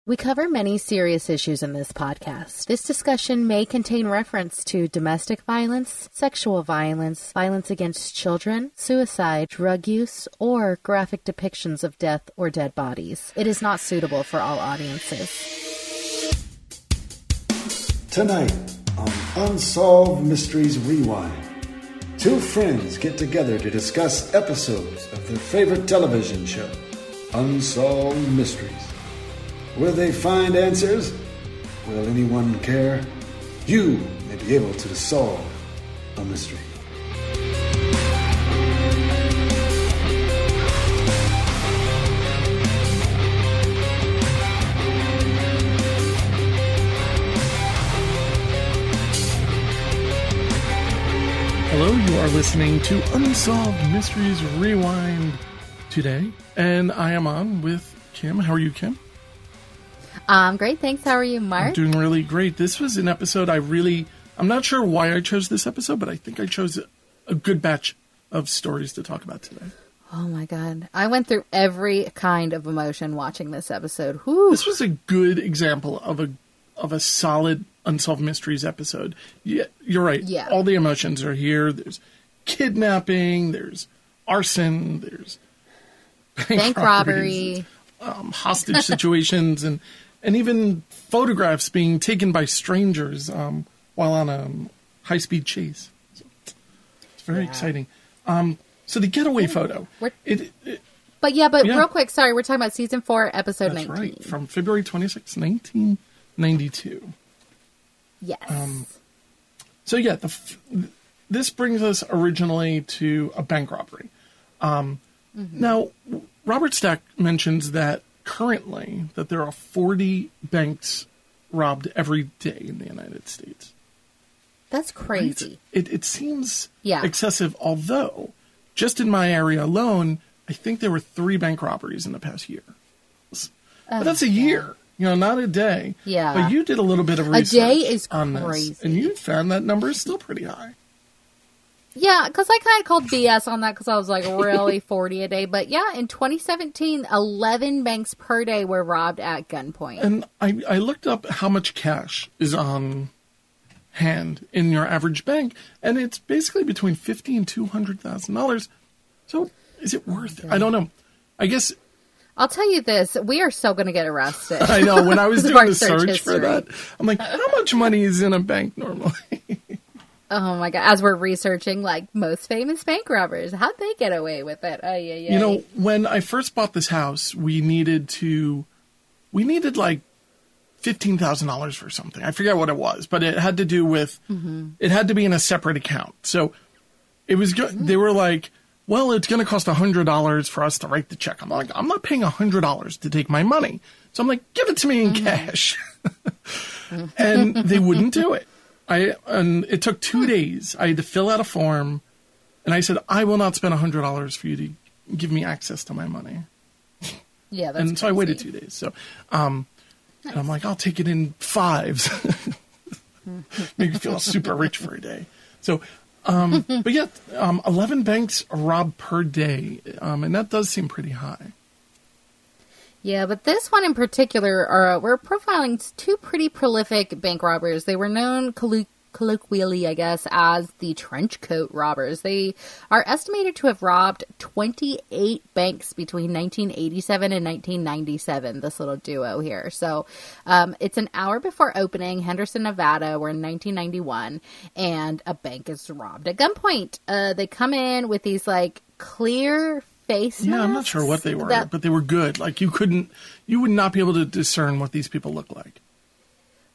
We cover many serious issues in this podcast. This discussion may contain reference to domestic violence, sexual violence, violence against children, suicide, drug use, or graphic depictions of death or dead bodies. It is not suitable for all audiences. Tonight on Unsolved Mysteries Rewind, two friends get together to discuss episodes of their favorite television show, Unsolved Mysteries. Will they find answers? Will anyone care? You may be able to solve a mystery. Hello, you are listening to Unsolved Mysteries Rewind today, and I am on with Kim. How are you, Kim? Great, thanks. How are you, Mark? I'm doing really great. This was an episode I'm not sure why I chose this episode, but I think I chose a good batch of stories to talk about today. Oh my God. I went through every kind of emotion watching this episode. Whew. This was a good example of a solid Unsolved Mysteries episode. Yeah, you're right. Yeah. All the emotions are here. There's kidnapping, there's arson, there's bank robbery, hostage situations, and even photographs being taken by strangers while on a high-speed chase. So it's very exciting. So the Getaway Photo. But real quick, sorry, we're talking about Season 4, Episode 19. That's right, from February 26, 1992. Yes. So yeah, this brings us originally to a bank robbery. Now, Robert Stack mentions that currently that there are 40 banks robbed every day in the United States. That's crazy. Right? It seems excessive, although just in my area alone, I think there were 3 bank robberies in the past year. But that's a year, not a day. Yeah. But you did a little bit of research a day is on crazy. This, and you found that number is still pretty high. Yeah, because I kind of called BS on that because I was like, really, 40 a day? But yeah, in 2017, 11 banks per day were robbed at gunpoint. And I looked up how much cash is on hand in your average bank, and it's basically between $50,000 and $200,000. So is it worth it? I don't know. I guess... I'll tell you this, we are so going to get arrested. I know, when I was doing the search for that, I'm like, how much money is in a bank normally? Oh my God, as we're researching, like, most famous bank robbers, how'd they get away with it? When I first bought this house, we needed like $15,000 for something. I forget what it was, but it had to do with, it had to be in a separate account. So it was good. They were like, well, it's going to cost $100 for us to write the check. I'm like, I'm not paying $100 to take my money. So I'm like, give it to me in cash. And they wouldn't do it. And it took 2 days. I had to fill out a form, and I said, I will not spend $100 for you to give me access to my money. Yeah, that's And so crazy. I waited 2 days. So, nice. And I'm like, I'll take it in 5s. Make you feel super rich for a day. So, but yeah, 11 banks are robbed per day, and that does seem pretty high. Yeah, but this one in particular, we're profiling 2 pretty prolific bank robbers. They were known colloquially, I guess, as the trench coat robbers. They are estimated to have robbed 28 banks between 1987 and 1997, this little duo here. So it's an hour before opening, Henderson, Nevada. We're in 1991, and a bank is robbed at gunpoint. They come in with these, like, clear face masks. Yeah, I'm not sure what they were, but they were good. Like, you would not be able to discern what these people look like.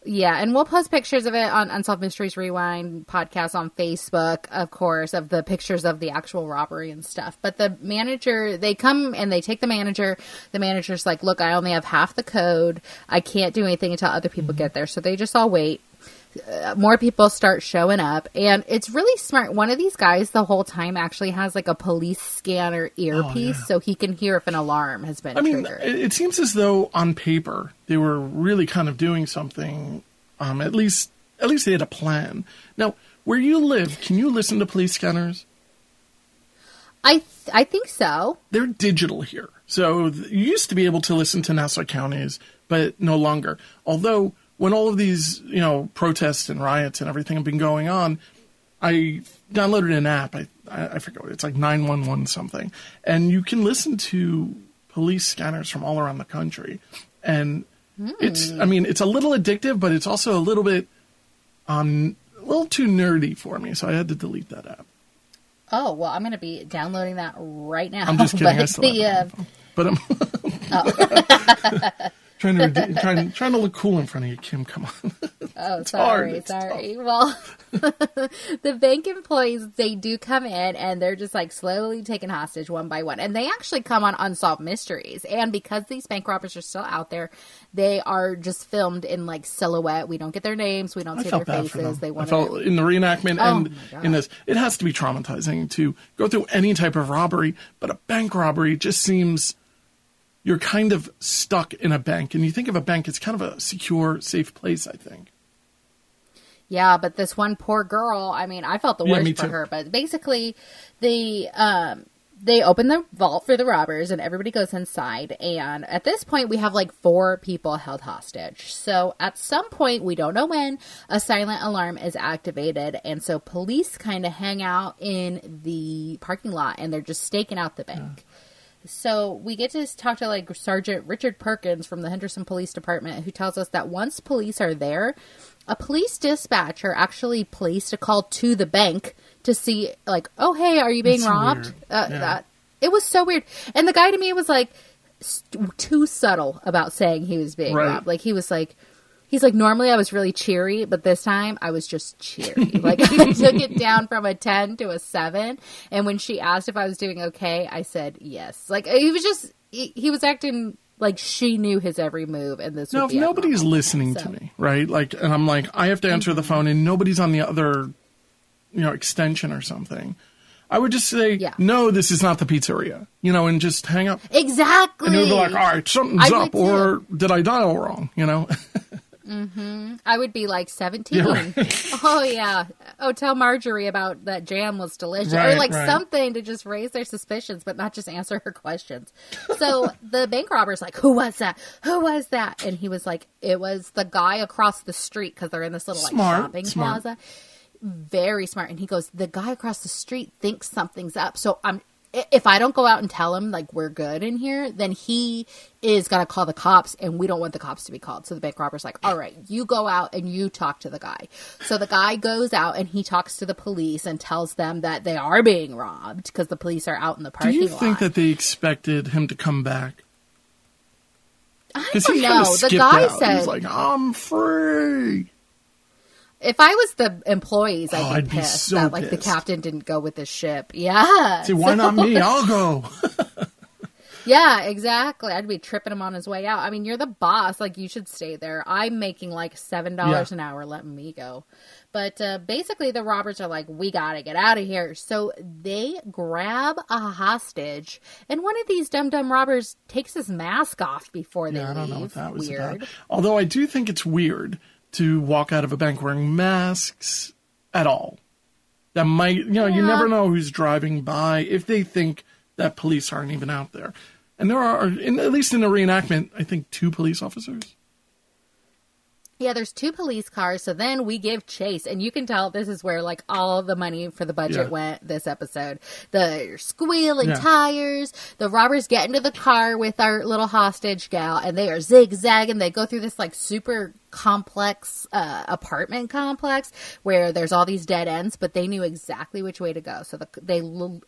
Yeah, and we'll post pictures of it on Unsolved Mysteries Rewind podcast on Facebook, of course, of the pictures of the actual robbery and stuff. But the manager, they come and they take the manager. The manager's like, look, I only have half the code. I can't do anything until other people get there. So they just all wait. More people start showing up, and it's really smart. One of these guys the whole time actually has like a police scanner earpiece, so he can hear if an alarm has been triggered. It seems as though on paper they were really kind of doing something. At least they had a plan. Now, where you live, can you listen to police scanners? I think so. They're digital here. So you used to be able to listen to Nassau counties, but no longer. Although when all of these, protests and riots and everything have been going on, I downloaded an app. I forget what it's like, 911 something, and you can listen to police scanners from all around the country, and it's a little addictive, but it's also a little bit a little too nerdy for me, so I had to delete that app. Oh, well, I'm going to be downloading that right now. I'm just kidding. I still have it, but I'm trying to look cool in front of you, Kim. Come on. Oh, sorry. Well, the bank employees, they do come in and they're just like slowly taken hostage one by one. And they actually come on Unsolved Mysteries. And because these bank robbers are still out there, they are just filmed in like silhouette. We don't get their names. We don't see their faces. I felt in the reenactment and in this, it has to be traumatizing to go through any type of robbery, but a bank robbery just seems you're kind of stuck in a bank. And you think of a bank, it's kind of a secure, safe place, I think. Yeah, but this one poor girl, I felt the worst for her. But basically, they open the vault for the robbers and everybody goes inside. And at this point, we have like 4 people held hostage. So at some point, we don't know when, a silent alarm is activated. And so police kind of hang out in the parking lot and they're just staking out the bank. Yeah. So we get to talk to like Sergeant Richard Perkins from the Henderson Police Department, who tells us that once police are there, a police dispatcher actually placed a call to the bank to see like, oh, hey, are you being robbed? It was so weird. And the guy to me was like too subtle about saying he was being robbed. Like he's like, normally I was really cheery, but this time I was just cheery. Like I took it down from a 10 to a 7. And when she asked if I was doing okay, I said yes. Like he was acting like she knew his every move. And this would be if nobody's listening to me, right? Like, and I'm like, I have to answer the phone and nobody's on the other, extension or something. I would just say, no, this is not the pizzeria, and just hang up. Exactly. And they'd be like, all right, something's up, or did I dial wrong, Mm-hmm. I would be like 17. Yeah, right. Oh, yeah. Oh, tell Marjorie about that jam was delicious. Or something to just raise their suspicions, but not just answer her questions. So the bank robber's like, who was that? Who was that? And he was like, it was the guy across the street because they're in this little shopping plaza. Very smart. And he goes, the guy across the street thinks something's up. So if I don't go out and tell him, like, we're good in here, then he is going to call the cops, and we don't want the cops to be called. So the bank robber's like, all right, you go out and you talk to the guy. So the guy goes out and he talks to the police and tells them that they are being robbed because the police are out in the parking lot. Do you think that they expected him to come back? I don't know. The guy said... He's like, I'm free. If I was the employees, I'd be pissed that the captain didn't go with the ship. Yeah. See, why not me? I'll go. Yeah, exactly. I'd be tripping him on his way out. You're the boss. Like, you should stay there. I'm making like $7 an hour. Let me go. But basically, the robbers are like, we got to get out of here. So they grab a hostage, and one of these dumb robbers takes his mask off before they leave. I don't know what that was about. Although I do think it's weird to walk out of a bank wearing masks at all. That might, you never know who's driving by if they think that police aren't even out there. And there are, at least in the reenactment, I think 2 police officers. Yeah, there's 2 police cars, so then we give chase, and you can tell this is where, like, all the money for the budget went this episode. The squealing tires, the robbers get into the car with our little hostage gal, and they are zigzagging. They go through this, like, super complex apartment complex where there's all these dead ends, but they knew exactly which way to go. So they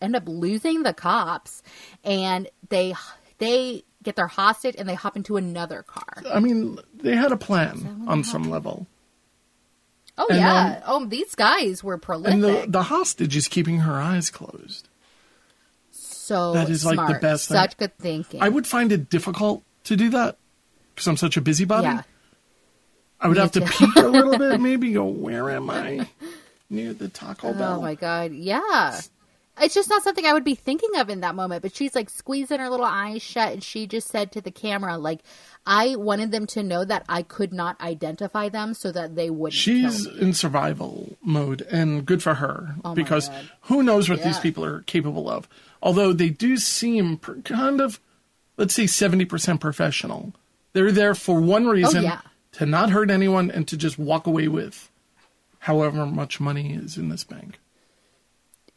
end up losing the cops, and they get their hostage and they hop into another car. They had a plan on some level. Oh, and yeah. These guys were prolific. And the hostage is keeping her eyes closed. So that is smart. Like the best thing. Such good thinking. I would find it difficult to do that because I'm such a busybody. Yeah. I would have to peek a little bit, maybe go, where am I? Near the Taco Bell. Oh, my God. Yeah. It's just not something I would be thinking of in that moment. But she's like squeezing her little eyes shut. And she just said to the camera, like, I wanted them to know that I could not identify them so that they wouldn't She's kill me. In survival mode. And good for her. Because who knows what these people are capable of. Although they do seem kind of, let's say 70% professional. They're there for one reason, yeah. to not hurt anyone and to just walk away with however much money is in this bank.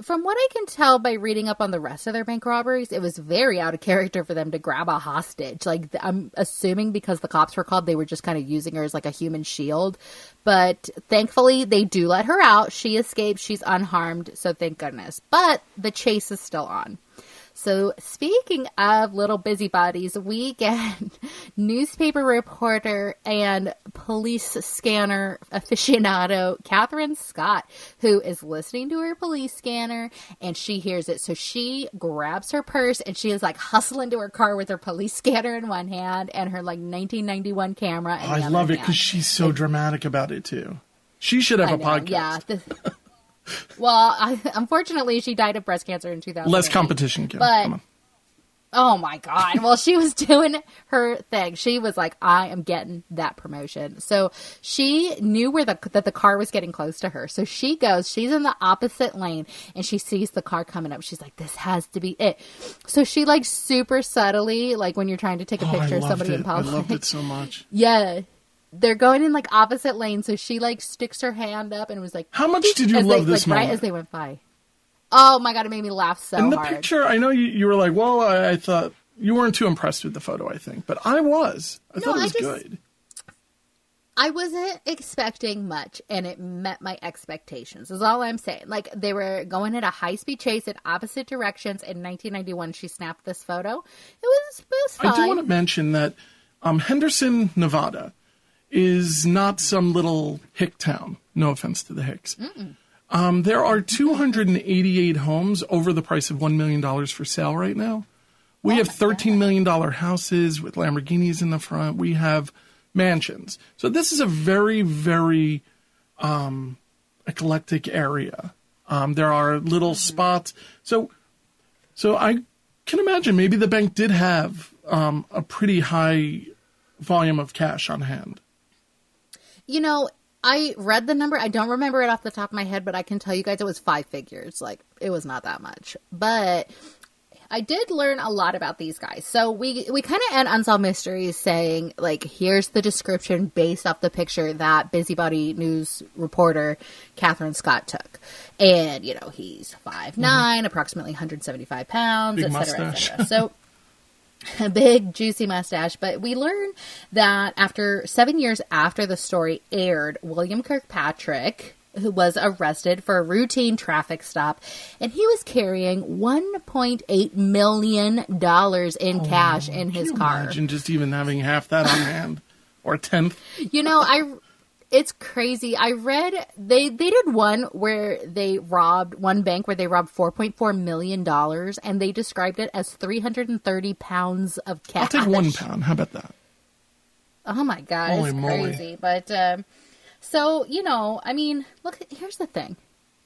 From what I can tell by reading up on the rest of their bank robberies, it was very out of character for them to grab a hostage. Like, I'm assuming because the cops were called, they were just kind of using her as like a human shield. But thankfully, they do let her out. She escapes. She's unharmed. So thank goodness. But the chase is still on. So speaking of little busybodies, we get newspaper reporter and police scanner aficionado Catherine Scott, who is listening to her police scanner, and she hears it. So she grabs her purse and she is like hustling to her car with her police scanner in one hand and her like 1991 camera in the other I love it hand. because she's so dramatic about it too. She should have a podcast. Yeah. Well, unfortunately, she died of breast cancer in 2000. Less competition, Kim. But, come on. oh my God. Well, she was doing her thing. She was like, I am getting that promotion. So she knew that the car was getting close to her. So she goes, she's in the opposite lane and she sees the car coming up. She's like, this has to be it. So she like super subtly, like when you're trying to take a picture of somebody in public. I loved it so much. Yeah. They're going in like opposite lanes, so she like sticks her hand up and was like, "How much did you love this moment?" Right as they went by. Oh my God, it made me laugh so hard. In the picture, I know you were like, "Well, I thought you weren't too impressed with the photo." I think, but I was. I thought it was good. I wasn't expecting much, and it met my expectations. Is all I'm saying. Like they were going at a high speed chase in opposite directions. In 1991, she snapped this photo. It was fun. I do want to mention that Henderson, Nevada, is not some little hick town. No offense to the Hicks. There are 288 homes over the price of $1 million for sale right now. We have $13 million houses with Lamborghinis in the front. We have mansions. So this is a very, very eclectic area. There are little spots. So I can imagine maybe the bank did have a pretty high volume of cash on hand. You know, I read the number. I don't remember it off the top of my head, but I can tell you guys it was 5 figures. Like, it was not that much. But I did learn a lot about these guys. So we kind of end Unsolved Mysteries saying, like, here's the description based off the picture that busybody news reporter Catherine Scott took. And, you know, he's 5'9", approximately 175 pounds, Big et cetera, mustache. et cetera. So a big, juicy mustache. But we learned that after 7 years after the story aired, William Kirkpatrick, who was arrested for a routine traffic stop, and he was carrying $1.8 million in cash in his car. Imagine just even having half that on hand, or a tenth. You know, it's crazy. I read they did one bank where they robbed $4.4 million, and they described it as 330 pounds of cash. I'll take 1 pound. How about that? Oh my God, Holy it's moly. crazy. But so, you know, I mean, look, here's the thing.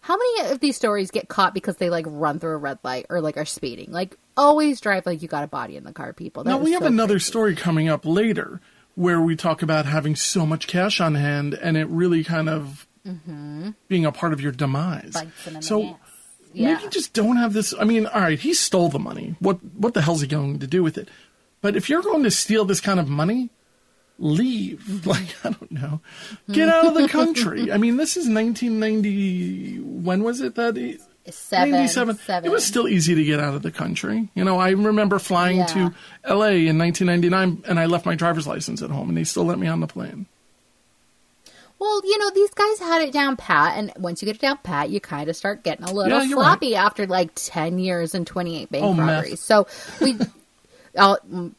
How many of these stories get caught because they like run through a red light or like are speeding? Like, always drive like you got a body in the car, people. Now, we have another story coming up later where we talk about having so much cash on hand and it really kind of being a part of your demise. So maybe just don't have this. I mean, all right, he stole the money. What the hell's he going to do with it? But if you're going to steal this kind of money, leave. Like, I don't know. Get out of the country. I mean, this is 1990. When was it that? 97. It was still easy to get out of the country. You know, I remember flying to L.A. in 1999, and I left my driver's license at home, and they still let me on the plane. Well, you know, these guys had it down pat, and once you get it down pat, you kind of start getting a little sloppy after like 10 years and 28 bank robberies. Meth. So we...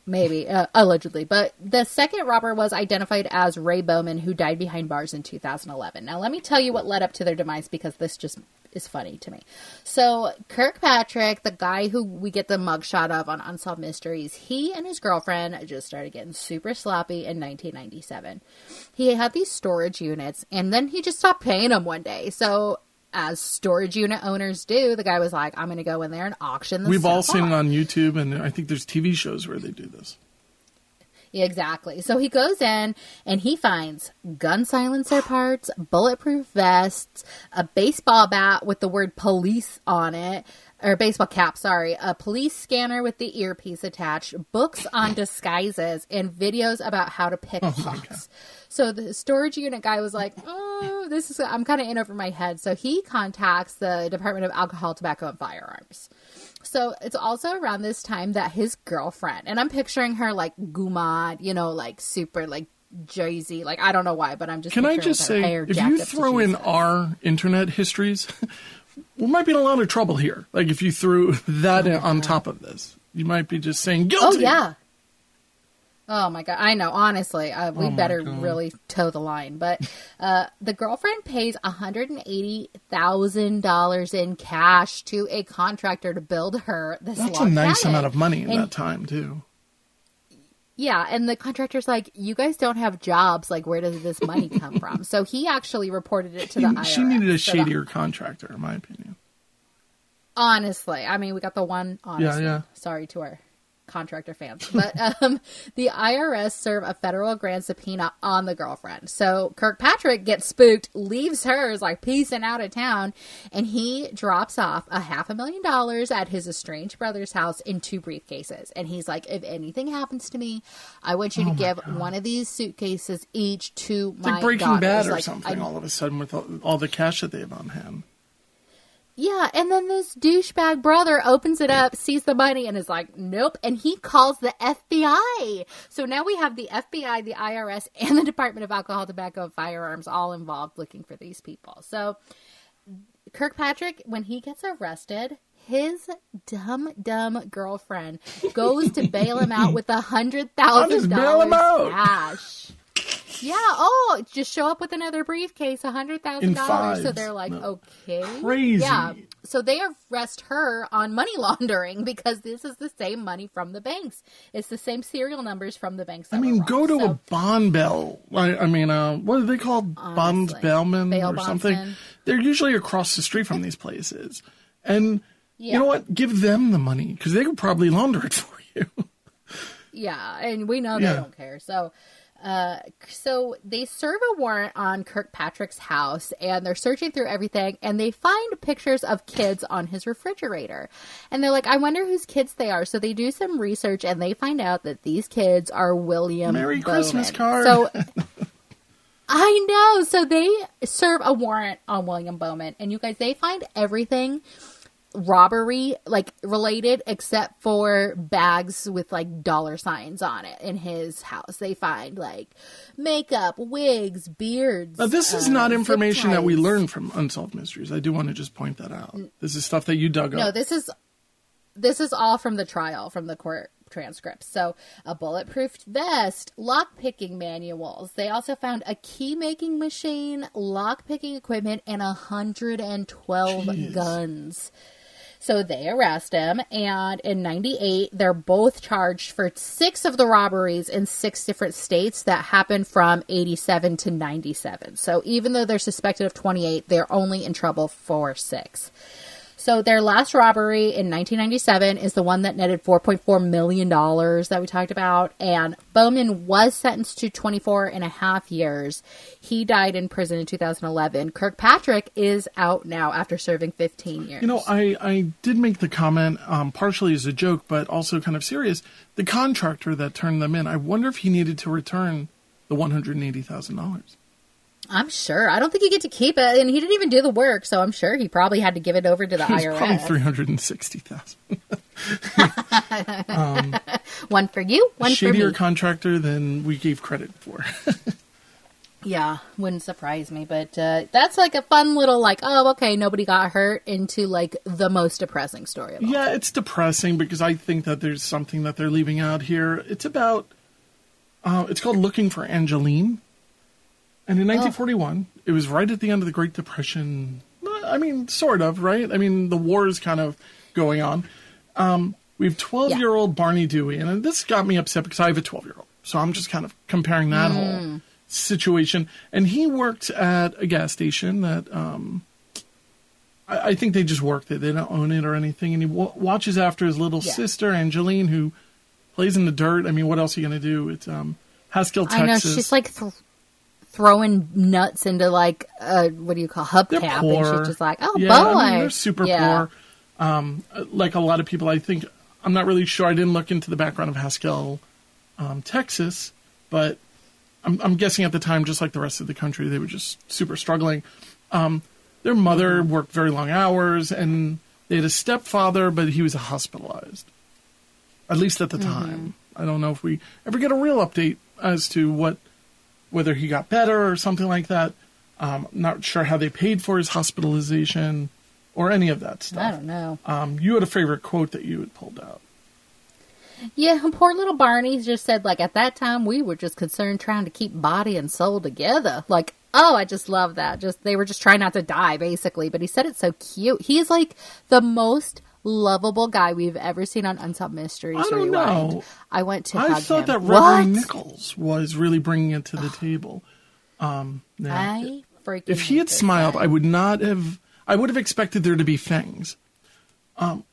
maybe, allegedly. But the second robber was identified as Ray Bowman, who died behind bars in 2011. Now, let me tell you what led up to their demise, because this just is funny to me. So, Kirkpatrick, the guy who we get the mugshot of on Unsolved Mysteries, he and his girlfriend just started getting super sloppy in 1997. He had these storage units, and then he just stopped paying them one day. So, as storage unit owners do, the guy was like, I'm going to go in there and auction this We've stuff all seen off. it on YouTube, and I think there's TV shows where they do this. Yeah, exactly. So he goes in and he finds gun silencer parts, bulletproof vests, a baseball bat with the word police on it, or baseball cap, sorry, a police scanner with the earpiece attached, books on disguises, and videos about how to pick locks. So the storage unit guy was like, I'm kind of in over my head. So he contacts the Department of Alcohol, Tobacco, and Firearms. So it's also around this time that his girlfriend, and I'm picturing her like Gumad, like super like Jersey, like I don't know why, but I'm just. Can I just say, if you throw in our internet histories, we might be in a lot of trouble here. Like if you threw that on top of this, you might be just saying guilty. Oh yeah. Oh my God. I know. Honestly, we better really toe the line. But the girlfriend pays $180,000 in cash to a contractor to build her this That's log a nice cabin. amount of money in that time, too. Yeah. And the contractor's like, you guys don't have jobs. Like, where does this money come from? So he actually reported it to the IRS. She needed a shadier contractor, in my opinion. Honestly. I mean, we got the one honest. Yeah. Sorry to our contractor fans, but the IRS serve a federal grand subpoena on the girlfriend. So Kirkpatrick gets spooked, leaves hers like peacing out of town, and he drops off $500,000 at his estranged brother's house in 2 briefcases. And he's like, if anything happens to me, I want you to give one of these suitcases each to It's my like Breaking daughters. Bad or like, something all of a sudden with all the cash that they have on hand. Yeah, and then this douchebag brother opens it up, sees the money, and is like, nope. And he calls the FBI. So now we have the FBI, the IRS, and the Department of Alcohol, Tobacco, and Firearms all involved looking for these people. So Kirkpatrick, when he gets arrested, his dumb girlfriend goes to bail him out with $100,000 cash. Yeah. Just show up with another briefcase, $100,000. So they're like, okay. Crazy. Yeah. So they arrest her on money laundering because this is the same money from the banks. It's the same serial numbers from the banks. Go to a bond bell. What are they called? Bond bellmen or something? They're usually across the street from these places. And you know what? Give them the money because they could probably launder it for you. Yeah. And we know they don't care. So they serve a warrant on Kirkpatrick's house, and they're searching through everything, and they find pictures of kids on his refrigerator. And they're like, I wonder whose kids they are. So they do some research, and they find out that these kids are William Merry Bowman. Christmas card. So I know. So they serve a warrant on William Bowman, and you guys, they find everything robbery related except for bags with dollar signs on it in his house. They find makeup, wigs, beards. Now this is not information that we learned from Unsolved Mysteries. I do want to just point that out. This is stuff that you dug up. No, this is all from the trial, from the court transcripts. So a bulletproof vest, lock-picking manuals. They also found a key-making machine, lock-picking equipment, and 112 guns. So they arrest him, and in 98, they're both charged for 6 of the robberies in 6 different states that happened from 87 to 97. So even though they're suspected of 28, they're only in trouble for 6. So their last robbery in 1997 is the one that netted $4.4 million that we talked about. And Bowman was sentenced to 24 and a half years. He died in prison in 2011. Kirkpatrick is out now after serving 15 years. I did make the comment, partially as a joke, but also kind of serious. The contractor that turned them in, I wonder if he needed to return the $180,000. I'm sure. I don't think you get to keep it, and he didn't even do the work, so I'm sure he probably had to give it over to the IRS. Probably $360,000. One for you, one for me. Shadier contractor than we gave credit for. Yeah, wouldn't surprise me, but that's a fun little nobody got hurt into the most depressing story of all. Yeah, it's depressing because I think that there's something that they're leaving out here. It's about, it's called Looking for Angeline. And in 1941, it was right at the end of the Great Depression. I mean, sort of, right? I mean, the war is kind of going on. We have 12-year-old Barney Dewey. And this got me upset because I have a 12-year-old. So I'm just kind of comparing that whole situation. And he worked at a gas station that I think they just work there. They don't own it or anything. And he watches after his little sister, Angeline, who plays in the dirt. I mean, what else are you going to do? It's Haskell, Texas. I know, she's throwing nuts into what do you call hubcap, and she's just boy. I mean, they're super poor. Like a lot of people, I think, I'm not really sure. I didn't look into the background of Haskell, Texas, but I'm guessing at the time, just like the rest of the country, they were just super struggling. Their mother worked very long hours, and they had a stepfather, but he was hospitalized, at least at the time. I don't know if we ever get a real update as to whether he got better or something like that. Not sure how they paid for his hospitalization or any of that stuff. I don't know. You had a favorite quote that you had pulled out. Yeah, poor little Barney just said, like, at that time, we were just concerned trying to keep body and soul together. Like, oh, I just love that. They were just trying not to die, basically. But he said it so cute. He is, like, the most lovable guy we've ever seen on Unsolved Mysteries. I don't know. I went to hug him. I thought that Reverend Nichols was really bringing it to the table. I freaking if he had smiled, guy. I would have expected there to be fangs.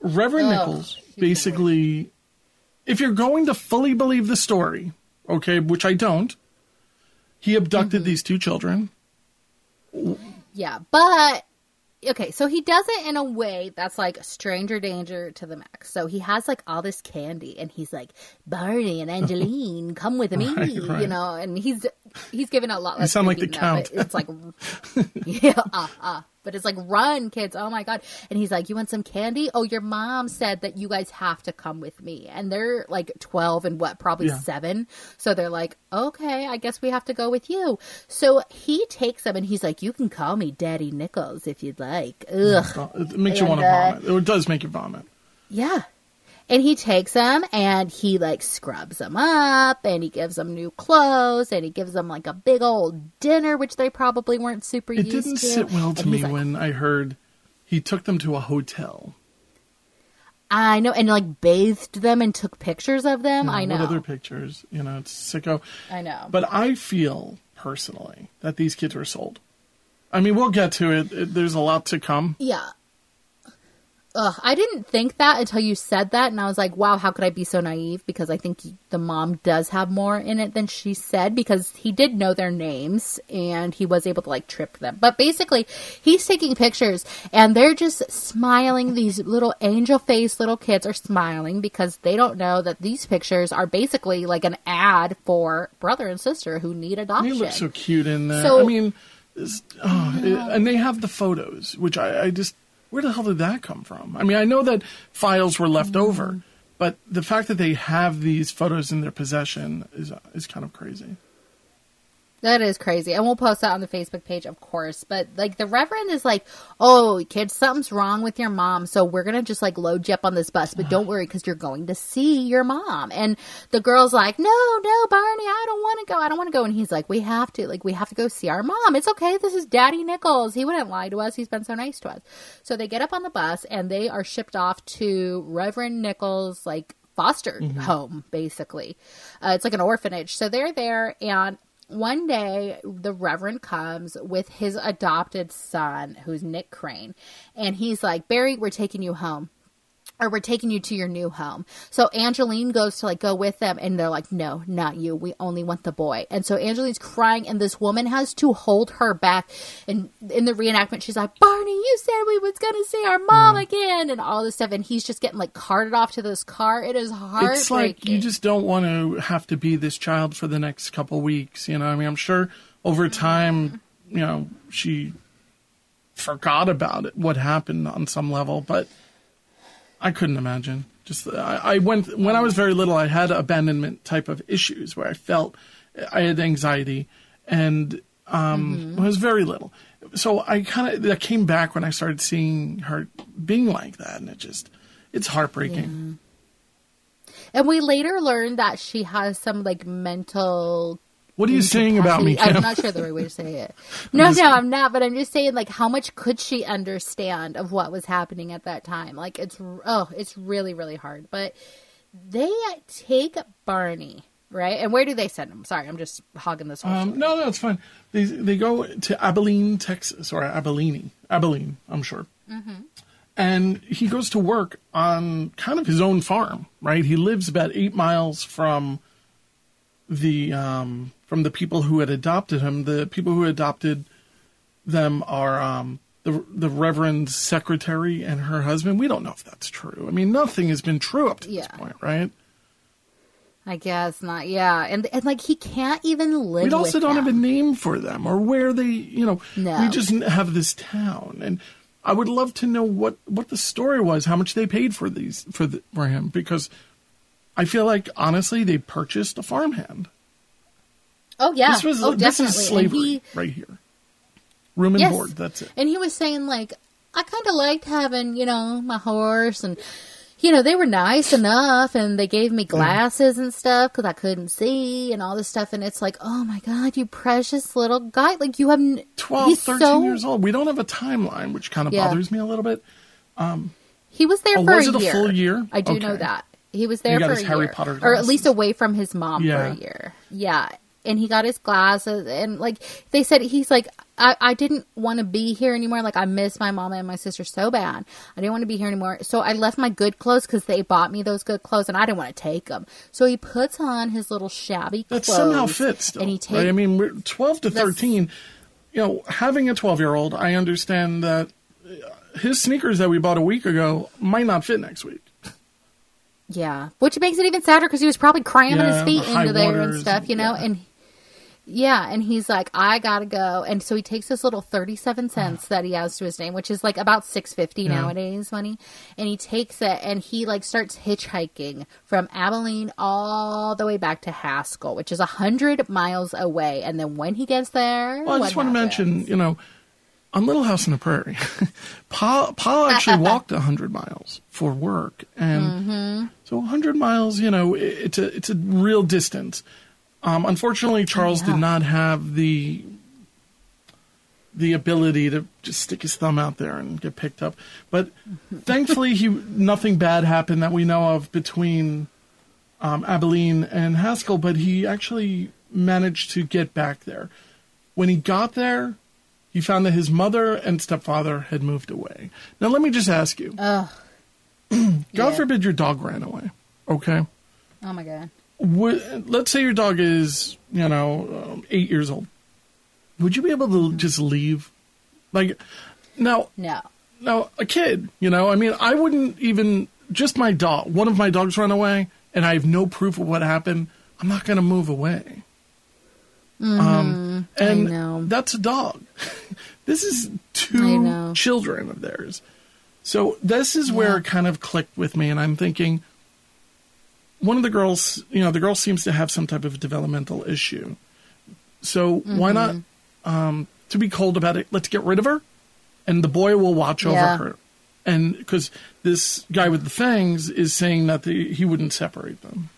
Reverend Nichols, basically, if you're going to fully believe the story, okay, which I don't, he abducted these two children. Yeah, but, okay, so he does it in a way that's like stranger danger to the max. So he has like all this candy, and he's like, Barney and Angeline, come with me, right. you know, and he's giving a lot less. You sound like the Count. It's like, yeah, but it's like, run, kids. Oh my God. And he's like, you want some candy? Oh, your mom said that you guys have to come with me. And they're like 12 and probably 7. So they're like, okay, I guess we have to go with you. So he takes them and he's like, you can call me Daddy Nichols if you'd like. Ugh. It makes you want to vomit. It does make you vomit. Yeah. And he takes them and he like scrubs them up and he gives them new clothes and he gives them like a big old dinner, which they probably weren't super used to. It didn't sit well to me when I heard he took them to a hotel. I know. And like bathed them and took pictures of them. I know. What other pictures? You know, it's sicko. I know. But I feel personally that these kids were sold. I mean, we'll get to it. There's a lot to come. Yeah. I didn't think that until you said that, and I was like, wow, how could I be so naive? Because I think the mom does have more in it than she said, because he did know their names, and he was able to, like, trip them. But basically, he's taking pictures, and they're just smiling. These little angel-faced little kids are smiling because they don't know that these pictures are basically like an ad for brother and sister who need adoption. They look so cute in there. So, I mean, and they have the photos, which I just... Where the hell did that come from? I mean, I know that files were left over, but the fact that they have these photos in their possession is kind of crazy. That is crazy. And we'll post that on the Facebook page, of course. But, like, the Reverend is like, oh, kids, something's wrong with your mom, so we're going to just, like, load you up on this bus. But don't worry, because you're going to see your mom. And the girl's like, no, Barney, I don't want to go. And he's like, we have to go see our mom. It's okay. This is Daddy Nichols. He wouldn't lie to us. He's been so nice to us. So they get up on the bus, and they are shipped off to Reverend Nichols', like, foster home, basically. It's like an orphanage. So they're there, and one day, the Reverend comes with his adopted son, who's Nick Crane, and he's like, Barry, we're taking you home. Or we're taking you to your new home. So Angeline goes to like go with them, and they're like, no, not you. We only want the boy. And so Angeline's crying, and this woman has to hold her back. And in the reenactment, she's like, Barney, you said we was going to see our mom again, and all this stuff. And he's just getting like carted off to this car. It is heartbreaking. It's like you just don't want to have to be this child for the next couple weeks. You know, I mean, I'm sure over time, you know, she forgot about it, what happened on some level, but I couldn't imagine. Just I went when I was very little. I had abandonment type of issues where I felt I had anxiety, and when I was very little. So I that came back when I started seeing her being like that, and it's heartbreaking. Yeah. And we later learned that she has some like mental. What are you saying about me, Kim? I'm not sure the right way to say it. No, I'm not. But I'm just saying, like, how much could she understand of what was happening at that time? Like, it's really, really hard. But they take Barney, right? And where do they send him? Sorry, I'm just hogging this whole story. No, it's fine. They go to Abilene, Texas, or Abilene, I'm sure. Mm-hmm. And he goes to work on kind of his own farm, right? He lives about 8 miles from the people who had adopted him. The people who adopted them are the the Reverend's secretary and her husband. We don't know if that's true. I mean, nothing has been true up to this point, right? I guess not. Yeah, and like he can't even live. We also with don't them. have a name for them or where they. No. We just have this town, and I would love to know what the story was, how much they paid for for him, because I feel like honestly they purchased a farmhand. Oh yeah, definitely. This is slavery right here. Room and board. That's it. And he was saying like, I kind of liked having my horse, and they were nice enough, and they gave me glasses and stuff because I couldn't see and all this stuff. And it's like, oh my God, you precious little guy! Like you have 12, 13 years old. We don't have a timeline, which kind of bothers me a little bit. He was there for was a it year. A full year? I do know that he was there for a Harry year, Potter or at least glasses. away from his mom for a year. Yeah. And he got his glasses, and like they said, he's like, I didn't want to be here anymore. Like I miss my mama and my sister so bad. I didn't want to be here anymore. So I left my good clothes because they bought me those good clothes, and I didn't want to take them. So he puts on his little shabby clothes. That somehow fits, still, and he takes. Right? I mean, we're 12 to 13. Having a 12-year-old, I understand that his sneakers that we bought a week ago might not fit next week. Yeah, which makes it even sadder because he was probably cramming his feet into there and stuff, and. Yeah, and he's like, I gotta go, and so he takes this little 37 cents that he has to his name, which is like about $6.50 nowadays money, and he takes it and he like starts hitchhiking from Abilene all the way back to Haskell, which is 100 miles away. And then when he gets there, I just want to mention, on Little House on the Prairie, Pa actually walked 100 miles for work, and so 100 miles, it's a real distance. Unfortunately, Charles did not have the ability to just stick his thumb out there and get picked up. But thankfully, nothing bad happened that we know of between Abilene and Haskell. But he actually managed to get back there. When he got there, he found that his mother and stepfather had moved away. Now, let me just ask you. God forbid your dog ran away, okay? Oh, my God. Let's say your dog is, 8 years old. Would you be able to just leave? Like, now, now a kid, I mean, I wouldn't even, just my dog, one of my dogs ran away, and I have no proof of what happened. I'm not going to move away. And I know. That's a dog. This is two children of theirs. So this is where it kind of clicked with me, and I'm thinking, one of the girls, the girl seems to have some type of developmental issue. So why not, to be cold about it, let's get rid of her, and the boy will watch over her. And because this guy with the fangs is saying that he wouldn't separate them.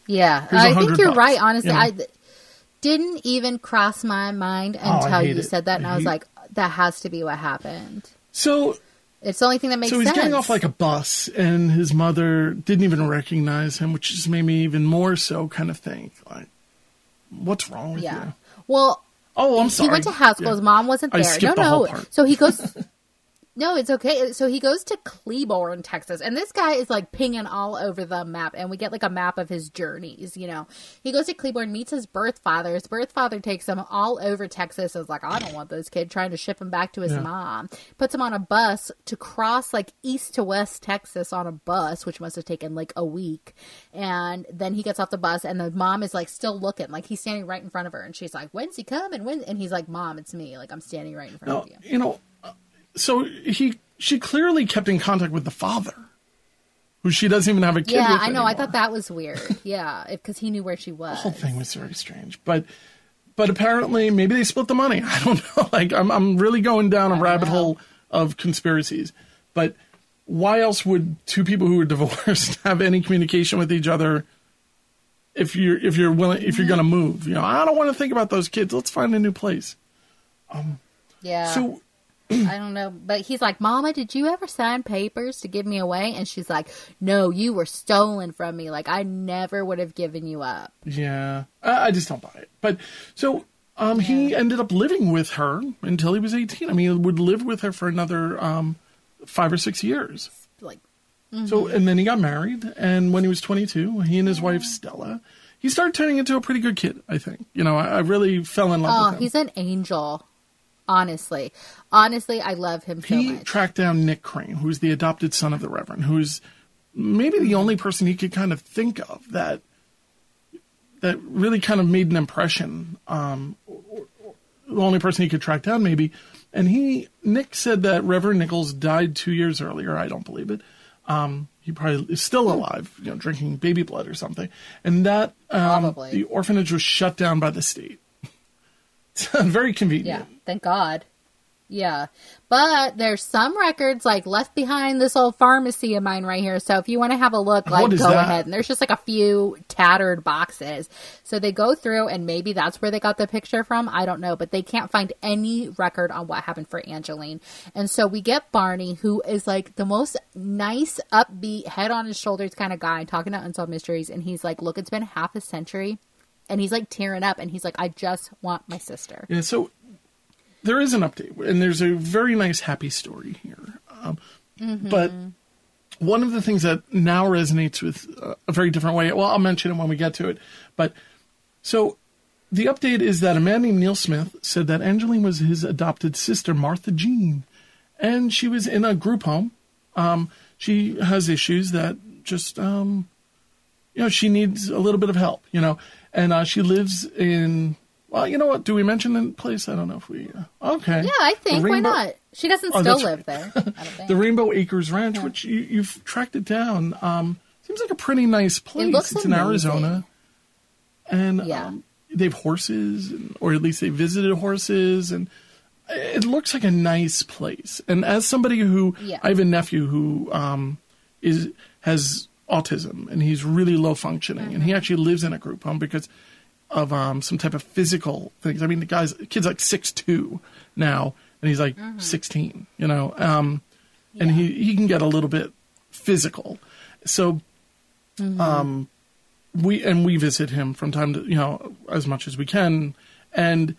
Yeah, I think you're right, honestly. I didn't even cross my mind until you said that, and I was like, that has to be what happened. So... It's the only thing that makes sense. So he's getting off like a bus, and his mother didn't even recognize him, which just made me even more so kind of think, like, what's wrong with you? Well, I'm sorry. He went to Haskell. His mom wasn't there. I skipped the whole part. So he goes... No, it's okay. So he goes to Cleburne, Texas, and this guy is like pinging all over the map, and we get like a map of his journeys, He goes to Cleburne, meets his birth father. His birth father takes him all over Texas. Is like, I don't want this kid, trying to ship him back to his mom. Puts him on a bus to cross like east to west Texas on a bus, which must have taken like a week. And then he gets off the bus, and the mom is like still looking, like he's standing right in front of her, and she's like, when's he coming? And he's like, Mom, it's me. Like, I'm standing right in front of you. So she clearly kept in contact with the father, who she doesn't even have a kid with I know. anymore. I thought that was weird. Yeah, because he knew where she was. The whole thing was very strange. But apparently, maybe they split the money. I don't know. Like, I'm really going down a rabbit hole of conspiracies. But why else would two people who are divorced have any communication with each other if you're willing, if you're going to move? I don't want to think about those kids. Let's find a new place. So. I don't know, but he's like, Mama, did you ever sign papers to give me away? And she's like, no, you were stolen from me. Like, I never would have given you up. Yeah, I just don't buy it. But so he ended up living with her until he was 18. I mean, he would live with her for another 5 or 6 years. So, and then he got married, and when he was 22, he and his wife, Stella, he started turning into a pretty good kid, I think. I really fell in love with him. He's an angel. Honestly, I love him so He much. tracked down Nick Crane, who's the adopted son of the Reverend, who's maybe the only person he could kind of think of that really kind of made an impression. The only person he could track down, maybe. And Nick said that Reverend Nichols died 2 years earlier. I don't believe it. He probably is still alive, drinking baby blood or something. And that Probably. the orphanage was shut down by the state. It's very convenient. Yeah, thank God. Yeah. But there's some records like left behind this old pharmacy of mine right here. So if you want to have a look, like go ahead. And there's just like a few tattered boxes. So they go through and maybe that's where they got the picture from. I don't know, but they can't find any record on what happened for Angeline. And so we get Barney, who is like the most nice, upbeat, head on his shoulders kind of guy talking to Unsolved Mysteries. And he's like, look, it's been half a century. And he's like tearing up and he's like, I just want my sister. Yeah, so there is an update, and there's a very nice, happy story here. But one of the things that now resonates with a very different way, well, I'll mention it when we get to it. But so the update is that a man named Neil Smith said that Angeline was his adopted sister, Martha Jean, and she was in a group home. She has issues that just, she needs a little bit of help, and she lives in. Well, you know what? Do we mention the place? I don't know if we... okay. Yeah, I think. Why not? She doesn't still live there. I don't think. The Rainbow Acres Ranch, which you've tracked it down. Seems like a pretty nice place. It looks it's amazing. in Arizona. And they have horses, or at least they visited horses. And it looks like a nice place. And as somebody who... I have a nephew who has autism, and he's really low functioning. And he actually lives in a group home because... of some type of physical things. I mean, the kid's like 6'2" now, and he's like 16, and he can get a little bit physical. So, we visit him from time to, as much as we can. And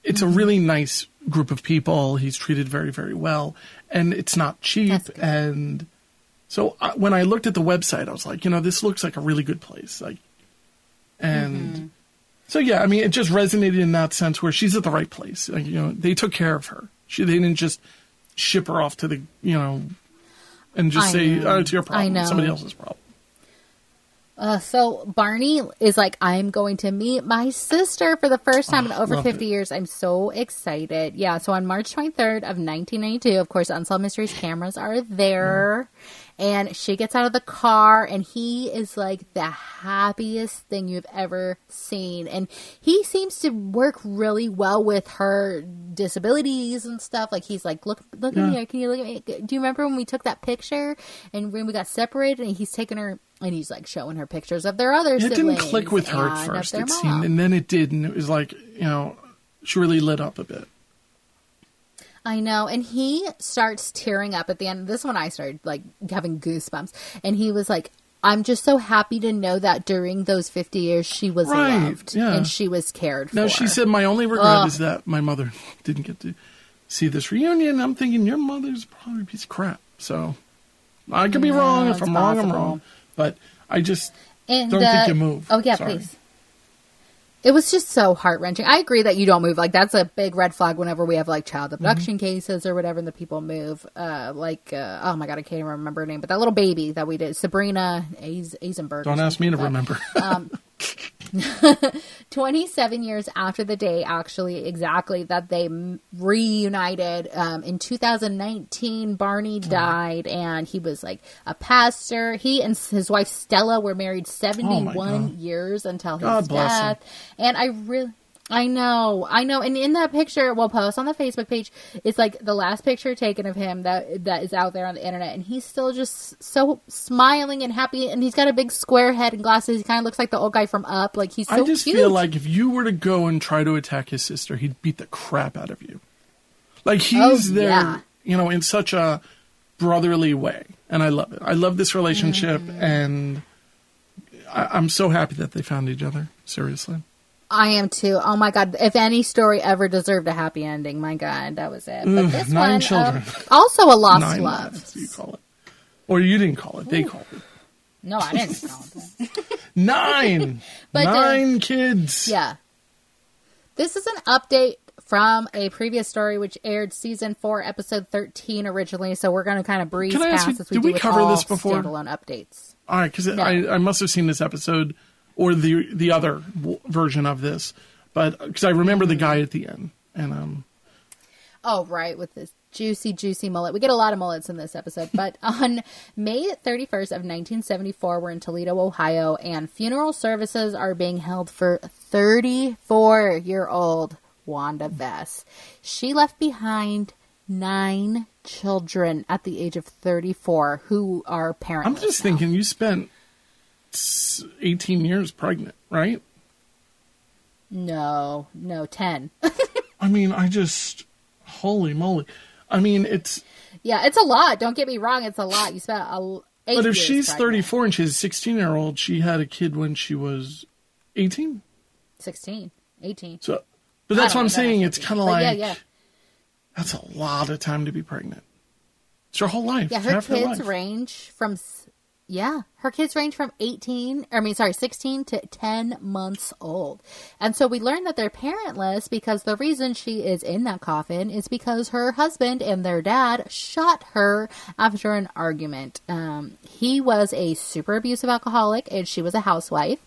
it's a really nice group of people. He's treated very, very well, and it's not cheap. And so when I looked at the website, I was like, this looks like a really good place. So, yeah, I mean, it just resonated in that sense where she's at the right place. They took care of her. They didn't just ship her off to the, and just say, oh, it's your problem, somebody else's problem. So Barney is like, I'm going to meet my sister for the first time in over 50 years. I'm so excited. Yeah, so on March 23rd of 1992, of course, Unsolved Mysteries cameras are there. And she gets out of the car, and he is like the happiest thing you've ever seen. And he seems to work really well with her disabilities and stuff. Like, he's like, look at me. Can you look at me? Do you remember when we took that picture and when we got separated? And he's taking her, and he's like showing her pictures of their other siblings. It didn't click with her at first, it seemed. And then it did, and it was like, she really lit up a bit. I know, and he starts tearing up at the end. This one I started like having goosebumps, and he was like, I'm just so happy to know that during those 50 years she was loved and she was cared for. No, she said, my only regret is that my mother didn't get to see this reunion. I'm thinking your mother's probably a piece of crap. So I could be wrong. If I'm wrong, I'm wrong. But I just don't think you move. Oh, yeah, Sorry. please. It was just so heart-wrenching. I agree that you don't move. Like, that's a big red flag whenever we have, like, child abduction cases or whatever, and the people move. Oh, my God, I can't even remember her name. But that little baby that we did, Sabrina Eisenberg. Don't ask me to remember. 27 years after the day, actually, exactly, that they reunited. In 2019, Barney died, and he was, like, a pastor. He and his wife, Stella, were married 71 years until his death. And I know. And in that picture, we'll post on the Facebook page, it's like the last picture taken of him that is out there on the internet. And he's still just so smiling and happy. And he's got a big square head and glasses. He kind of looks like the old guy from Up. Like, he's so cute. I just feel like if you were to go and try to attack his sister, he'd beat the crap out of you. Like, he's there, in such a brotherly way. And I love it. I love this relationship. And I'm so happy that they found each other. Seriously. I am too. Oh my God. If any story ever deserved a happy ending, my God, that was it. But this 9 one, children. Also a lost 9 love. lives, you call it. Or you didn't call it. They called it. No, I didn't call it. 9! But, 9 kids. Yeah. This is an update from a previous story which aired season 4, episode 13 originally. So we're going to kind of breeze past as we do with cover all this before? standalone updates. All right, because No. I must have seen this episode or the other version of this, but because I remember the guy at the end. And Oh, right, with this juicy mullet. We get a lot of mullets in this episode. But on May 31st of 1974, we're in Toledo, Ohio, and funeral services are being held for 34-year-old Wanda Vess. She left behind 9 children at the age of 34 who are parentless. I'm just thinking, you spent 18 years pregnant, right? No, 10. I mean, holy moly. I mean, it's... Yeah, it's a lot. Don't get me wrong. It's a lot. You spent 8 But if years she's pregnant. 34 and she's a 16-year-old, she had a kid when she was 18? 16, 18. So, but that's what I'm know, saying. that's It's kind of But like... yeah. That's a lot of time to be pregnant. It's your whole life. Yeah, It's her half your kids life. range from 16 to 10 months old. And so we learned that they're parentless because the reason she is in that coffin is because her husband and their dad shot her after an argument. He was a super abusive alcoholic and she was a housewife.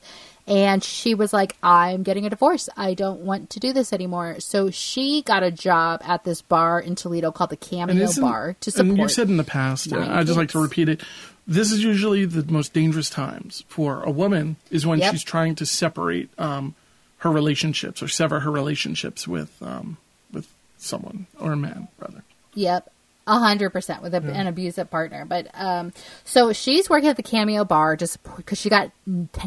And she was like, I'm getting a divorce. I don't want to do this anymore. So she got a job at this bar in Toledo called the Cameo Bar to support. And you've said in the past, I just like to repeat it, this is usually the most dangerous times for a woman is when she's trying to separate her relationships or sever her relationships with someone or a man, rather. Yep. 100% with an abusive partner. But so she's working at the Cameo Bar just because she got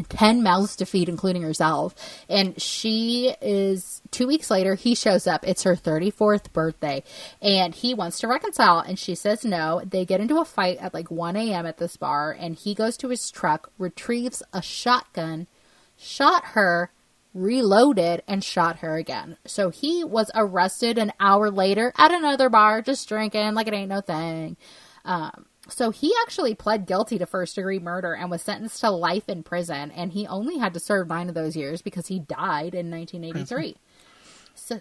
10 mouths to feed, including herself. And she is 2 weeks later, he shows up. It's her 34th birthday and he wants to reconcile. And she says no. They get into a fight at like 1 a.m. at this bar and he goes to his truck, retrieves a shotgun, shot her, reloaded, and shot her again. So he was arrested an hour later at another bar, just drinking like it ain't no thing. So he actually pled guilty to first-degree murder and was sentenced to life in prison, and he only had to serve 9 of those years because he died in 1983. So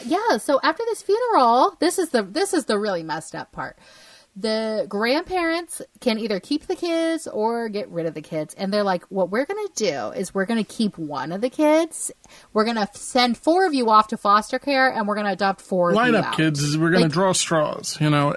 yeah, so after this funeral, this is the really messed up part. The grandparents can either keep the kids or get rid of the kids. And they're like, what we're going to do is we're going to keep one of the kids. We're going to send 4 of you off to foster care and we're going to adopt 4 of you Line up, out. kids. We're going to draw straws, you know.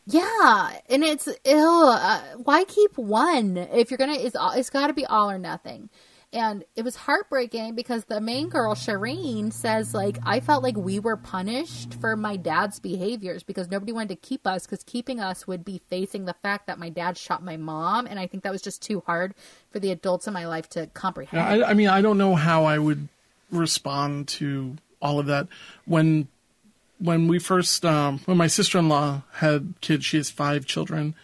Yeah. And it's ill. Why keep one? If you're going to, it's got to be all or nothing. And it was heartbreaking because the main girl, Shireen, says, like, I felt like we were punished for my dad's behaviors because nobody wanted to keep us because keeping us would be facing the fact that my dad shot my mom. And I think that was just too hard for the adults in my life to comprehend. I mean, I don't know how I would respond to all of that. When we first, when my sister-in-law had kids, she has 5 children.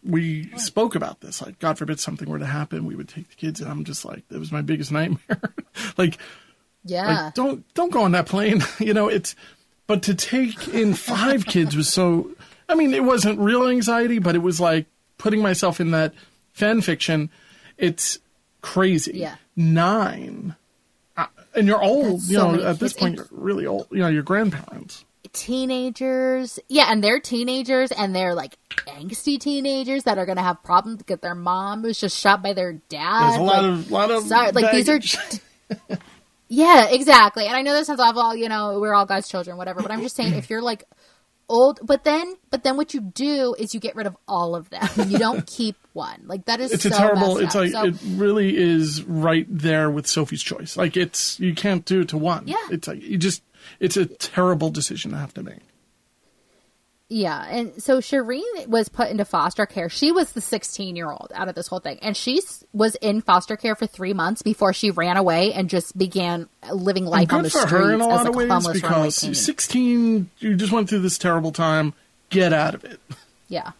We spoke about this, like, God forbid something were to happen, we would take the kids, and I'm just like, it was my biggest nightmare. like, don't go on that plane, you know, but to take in 5 kids was so, I mean, it wasn't real anxiety, but it was like putting myself in that fan fiction. It's crazy. Yeah. 9. And you're old, That's you so know, many at this kids. point, you're really old, you know, your grandparents. Teenagers. Yeah, and they're teenagers, and they're like angsty teenagers that are going to have problems because their mom was just shot by their dad. There's a lot of sorry, like these are. Yeah, exactly. And I know this sounds awful. You know, we're all God's children, whatever. But I'm just saying, if you're like old, but then what you do is you get rid of all of them. You don't keep one. Like that is it's so a terrible. messed It's up. like So, it really is right there with Sophie's Choice. Like you can't do it to one. Yeah. It's like it's a terrible decision to have to make. yeah, and so Shireen was put into foster care. She was the 16-year-old out of this whole thing, and she was in foster care for 3 months before she ran away and just began living life on the Good for streets her in a lot as of a ways homeless runaway because teen. 16, you just went through this terrible time. Get out of it. Yeah.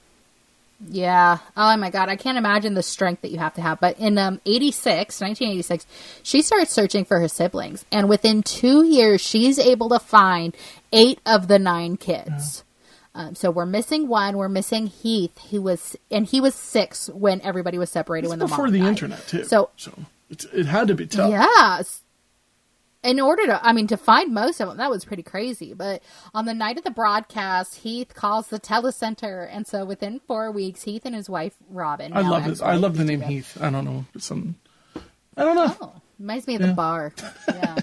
Yeah. Oh my God. I can't imagine the strength that you have to have. But in 1986, she started searching for her siblings. And within 2 years, she's able to find 8 of the 9 kids. Yeah. So we're missing 1. We're missing Heath. He was 6 when everybody was separated when the mom before the died. internet too. So it had to be tough. yeah. in order to find most of them, that was pretty crazy. But on the night of the broadcast, Heath calls the telecenter. And so within 4 weeks, Heath and his wife, Robin. I love this. I love the name Heath. I don't know. I don't know. Oh, reminds me of the bar. Yeah.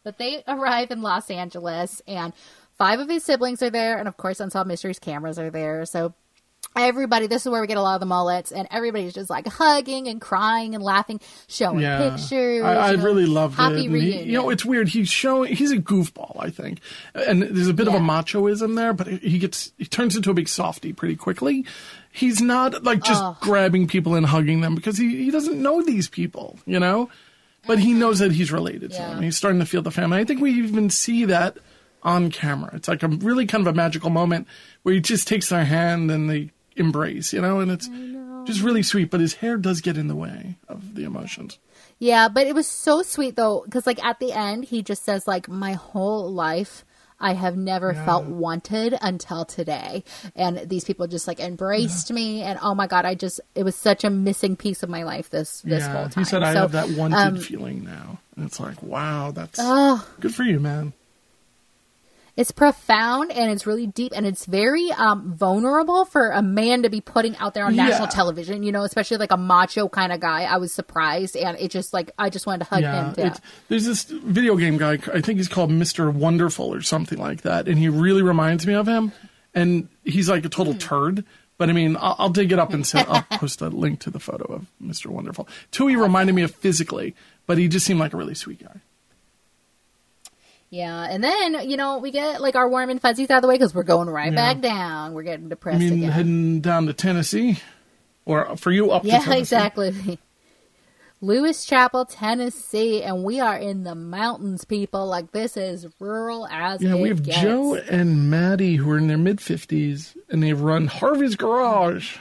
But they arrive in Los Angeles, and 5 of his siblings are there. And of course, Unsolved Mysteries cameras are there. So everybody, this is where we get a lot of the mullets, and everybody's just like hugging and crying and laughing, showing pictures. I really loved happy it. Reunion. It's weird. He's a goofball, I think, and there's a bit of a machoism there, but he turns into a big softie pretty quickly. He's not like just grabbing people and hugging them because he doesn't know these people, but he knows that he's related to them. He's starting to feel the family. I think we even see that on camera. It's like a really kind of a magical moment where he just takes their hand and they embrace, and it's just really sweet. But his hair does get in the way of the emotions. Yeah, but it was so sweet though, because like at the end he just says like, my whole life I have never felt wanted until today, and these people just like embraced me, and oh my god, it was such a missing piece of my life this whole time. He said, I have that wanted feeling now, and it's like, wow, that's good for you, man. It's profound, and it's really deep, and it's very vulnerable for a man to be putting out there on national television, especially like a macho kind of guy. I was surprised, and it just like, I just wanted to hug him too. There's this video game guy, I think he's called Mr. Wonderful or something like that, and he really reminds me of him, and he's like a total turd. But I mean, I'll dig it up and I'll post a link to the photo of Mr. Wonderful. Tui reminded me of physically, but he just seemed like a really sweet guy. Yeah, and then, we get, like, our warm and fuzzies out of the way because we're going right back down. We're getting depressed again. Heading down to Tennessee? Or for you, up to Tennessee? Yeah, exactly. Lewis Chapel, Tennessee, and we are in the mountains, people. Like, this is rural as it gets. Yeah, we have Joe and Mattie, who are in their mid-50s, and they run Harvey's Garage.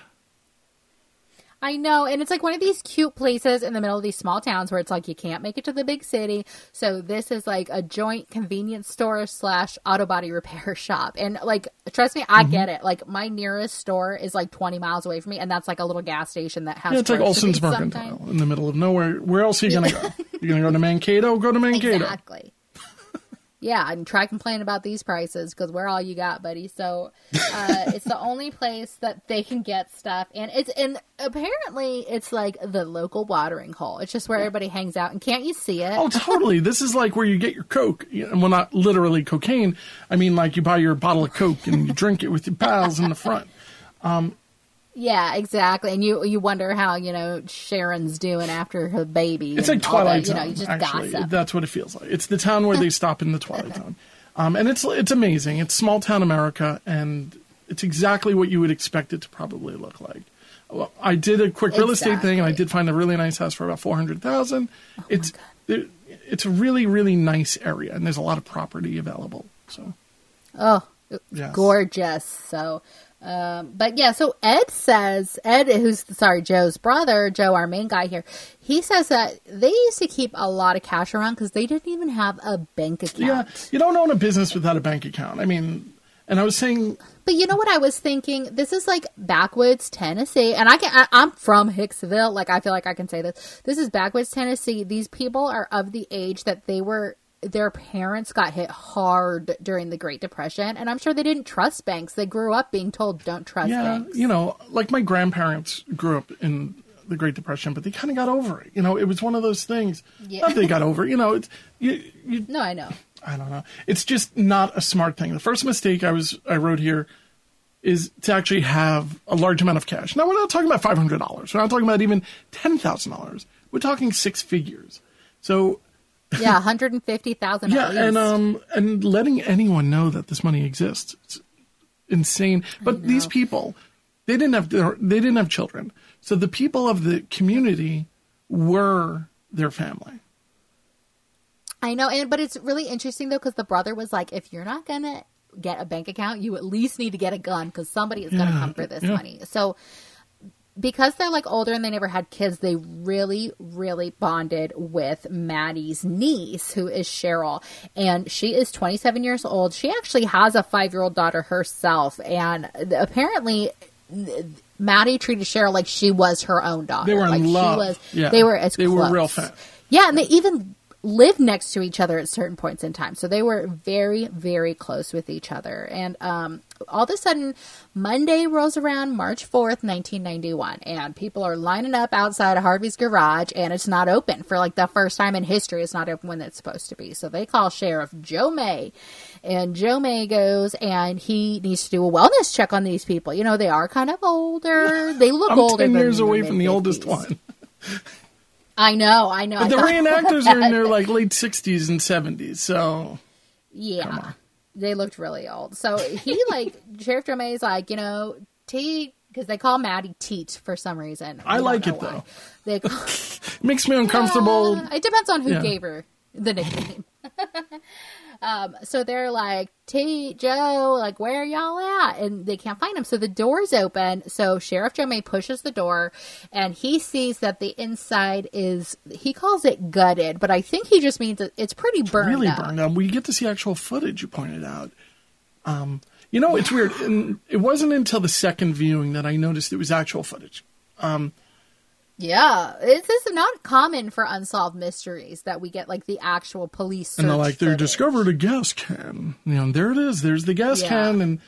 I know, and it's like one of these cute places in the middle of these small towns where it's like you can't make it to the big city. So this is like a joint convenience store / auto body repair shop. And like, trust me, I get it. Like my nearest store is like 20 miles away from me, and that's like a little gas station that has. Yeah, it's like Olson's Mercantile in the middle of nowhere. Where else are you going to go? You're going to go to Mankato? Go to Mankato. Exactly. Yeah, and try complaining about these prices because we're all you got, buddy. So it's the only place that they can get stuff, and apparently it's like the local watering hole. It's just where everybody hangs out, and can't you see it? Oh, totally. This is like where you get your Coke. Well, not literally cocaine. I mean, like you buy your bottle of Coke and you drink it with your pals in the front. Yeah, exactly. And you wonder how, Sharon's doing after her baby. It's like Twilight Zone, you just actually. gossip. That's what it feels like. It's the town where they stop in the Twilight Zone. And it's amazing. It's small town America, and it's exactly what you would expect it to probably look like. Well, I did a quick real estate thing, and I did find a really nice house for about $400,000. It's a really, really nice area, and there's a lot of property available. So, gorgeous. So... but yeah, so Ed, who's Joe's brother, Joe, our main guy here, he says that they used to keep a lot of cash around because they didn't even have a bank account. Yeah, you don't own a business without a bank account. I mean, and I was saying... But you know what I was thinking? This is like backwoods Tennessee, and I'm from Hicksville, like I feel like I can say this. This is backwoods Tennessee. These people are of the age that their parents got hit hard during the Great Depression, and I'm sure they didn't trust banks. They grew up being told, don't trust banks. Like my grandparents grew up in the Great Depression, but they kind of got over it. It was one of those things. Yeah. Not they got over it. No, I know. I don't know. It's just not a smart thing. The first mistake I wrote here is to actually have a large amount of cash. Now, we're not talking about $500. We're not talking about even $10,000. We're talking 6 figures. So... Yeah, $150,000. Yeah, and letting anyone know that this money exists, it's insane. But these people, they didn't have children, so the people of the community were their family. I know, but it's really interesting though because the brother was like, if you're not gonna get a bank account, you at least need to get a gun because somebody is gonna come for this money. So. Because they're like older and they never had kids, they really, really bonded with Mattie's niece, who is Cheryl. And she is 27 years old. She actually has a 5-year-old daughter herself. And apparently, Mattie treated Cheryl like she was her own daughter. They were in love. They were as close. They were real fans. Yeah, and they even lived next to each other at certain points in time. So they were very, very close with each other. And all of a sudden, Monday rolls around, March 4th, 1991. And people are lining up outside of Harvey's garage, and it's not open. For like the first time in history, it's not open when it's supposed to be. So they call Sheriff Joe May. And Joe May goes, and he needs to do a wellness check on these people. You know, they are kind of older. They look older. I'm 10 years than away from the oldest one. I know. But the reenactors are in their like late 60s and 70s, so yeah, they looked really old. So he Sheriff Joe May's like, you know, Teat, because they call Mattie Teat for some reason. I like it though. They makes me uncomfortable. It depends on who gave her the nickname. So they're like, Teat, Joe, like, where are y'all at? And they can't find him. So the door's open. So Sheriff Joe May pushes the door, and he sees that the inside is, he calls it gutted, but I think he just means it's pretty burned up. Burned up. We get to see actual footage, you pointed out. You know, it's weird. And it wasn't until the second viewing that I noticed it was actual footage. Yeah, this is not common for Unsolved Mysteries that we get like the actual police search. And they're like, they footage. discovered a gas can. You know, there it is. There's the gas can, and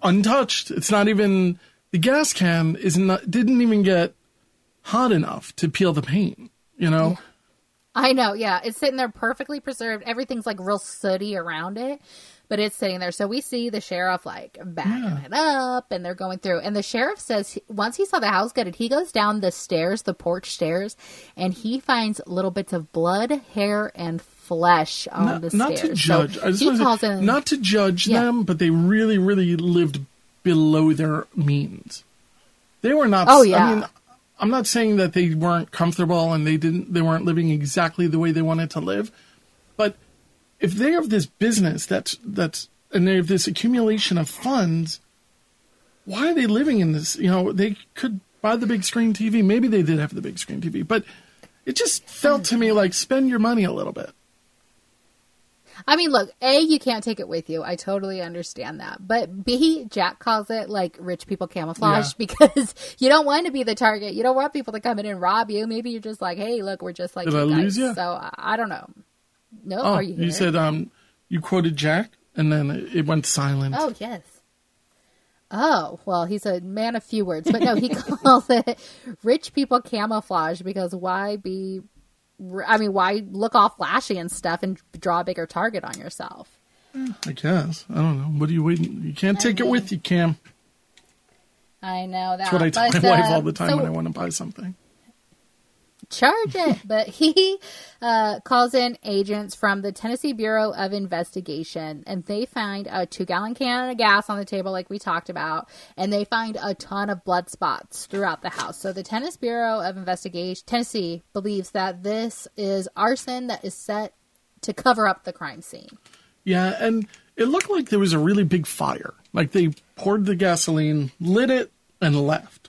untouched. It's not even, the gas can didn't even get hot enough to peel the paint. You know. Yeah. I know. Yeah, it's sitting there perfectly preserved. Everything's like real sooty around it. But it's sitting there. So we see the sheriff like backing it up, and they're going through. And the sheriff says once he saw the house gutted, he goes down the stairs, the porch stairs, and he finds little bits of blood, hair, and flesh on the stairs. Not to judge. So not to judge them, but they really, really lived below their means. They were not. Oh yeah. I mean, I'm not saying that they weren't comfortable and they weren't living exactly the way they wanted to live, but if they have this business that's and they have this accumulation of funds, why are they living in this? You know, they could buy the big screen TV. Maybe they did have the big screen TV, but it just felt to me like spend your money a little bit. I mean, look, A, you can't take it with you. I totally understand that. But B, Jack calls it like rich people camouflage because you don't want to be the target. You don't want people to come in and rob you. Maybe you're just like, hey, look, we're just like Did you I guys. lose you? So I don't know. No, oh, are you here? You said you quoted Jack, and then it went silent. Oh, yes. Oh, well, he's a man of few words. But no, he calls it rich people camouflage because why look all flashy and stuff and draw a bigger target on yourself? I guess. I don't know. What are you waiting? You can't take it with you, Cam. I know that. That's what I tell my wife all the time when I want to buy something. Charge it. But he calls in agents from the Tennessee Bureau of Investigation, and they find a 2-gallon can of gas on the table like we talked about, and they find a ton of blood spots throughout the house. So the Tennessee Bureau of Investigation, Tennessee, believes that this is arson that is set to cover up the crime scene. Yeah, and it looked like there was a really big fire. Like they poured the gasoline, lit it, and left.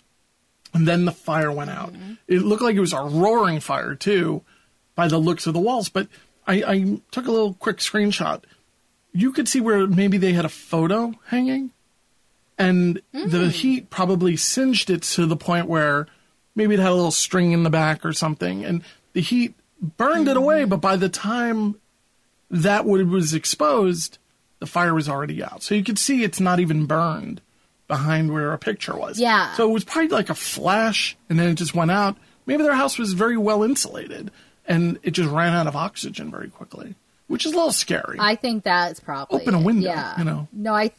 And then the fire went out. Mm-hmm. It looked like it was a roaring fire, too, by the looks of the walls. But I took a little quick screenshot. You could see where maybe they had a photo hanging. And the heat probably singed it to the point where maybe it had a little string in the back or something. And the heat burned it away. But by the time that was exposed, the fire was already out. So you could see it's not even burned behind where a picture was. Yeah. So it was probably like a flash, and then it just went out. Maybe their house was very well insulated, and it just ran out of oxygen very quickly, which is a little scary. I think that's probably Open a window, yeah. you know. No, I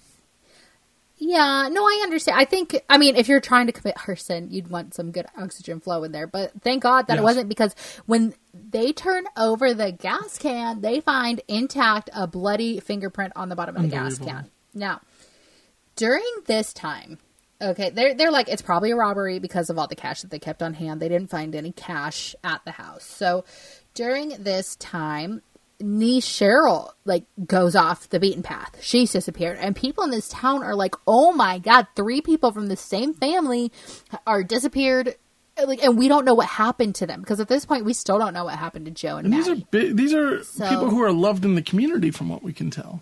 understand. I mean, if you're trying to commit arson, you'd want some good oxygen flow in there. But thank God that it wasn't, because when they turn over the gas can, they find intact a bloody fingerprint on the bottom of the gas can. Now, during this time, okay, they're like, it's probably a robbery because of all the cash that they kept on hand. They didn't find any cash at the house. So during this time, niece Cheryl goes off the beaten path. She's disappeared, and people in this town are like, "Oh my God, 3 people from the same family are disappeared." And we don't know what happened to them, because at this point we still don't know what happened to Joe and Mattie. These are people who are loved in the community, from what we can tell.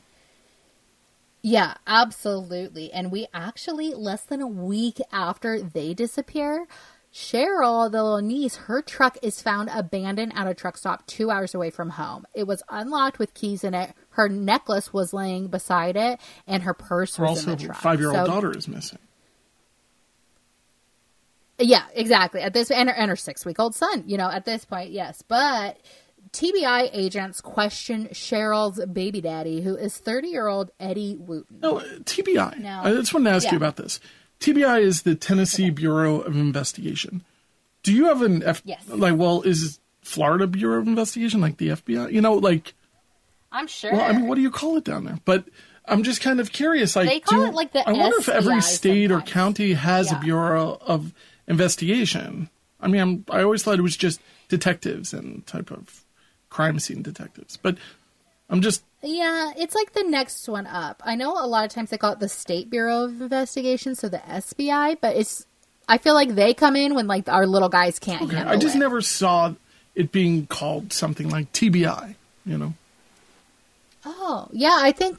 Yeah, absolutely. And we actually, less than a week after they disappear, Cheryl, the little niece, her truck is found abandoned at a truck stop 2 hours away from home. It was unlocked with keys in it. Her necklace was laying beside it, and her purse was in the truck. Also, 5-year-old daughter is missing. Yeah, exactly. At this, and her 6-week-old son, at this point, yes. But TBI agents question Cheryl's baby daddy, who is 30-year-old Eddie Wooten. No, TBI. No. I just wanted to ask you about this. TBI is the Tennessee Bureau of Investigation. Do you have an Yes. Is Florida Bureau of Investigation like the FBI? I'm sure. Well, I mean, what do you call it down there? But I'm just kind of curious. They call it like the I wonder if every SBI state sometimes. or county has a Bureau of Investigation. I mean, I always thought it was just detectives and type of crime scene detectives. But I'm just... Yeah, it's like the next one up. I know a lot of times they call it the State Bureau of Investigation, so the SBI, but I feel like they come in when like our little guys can't handle it. I just never saw it being called something like TBI, Oh, yeah, I think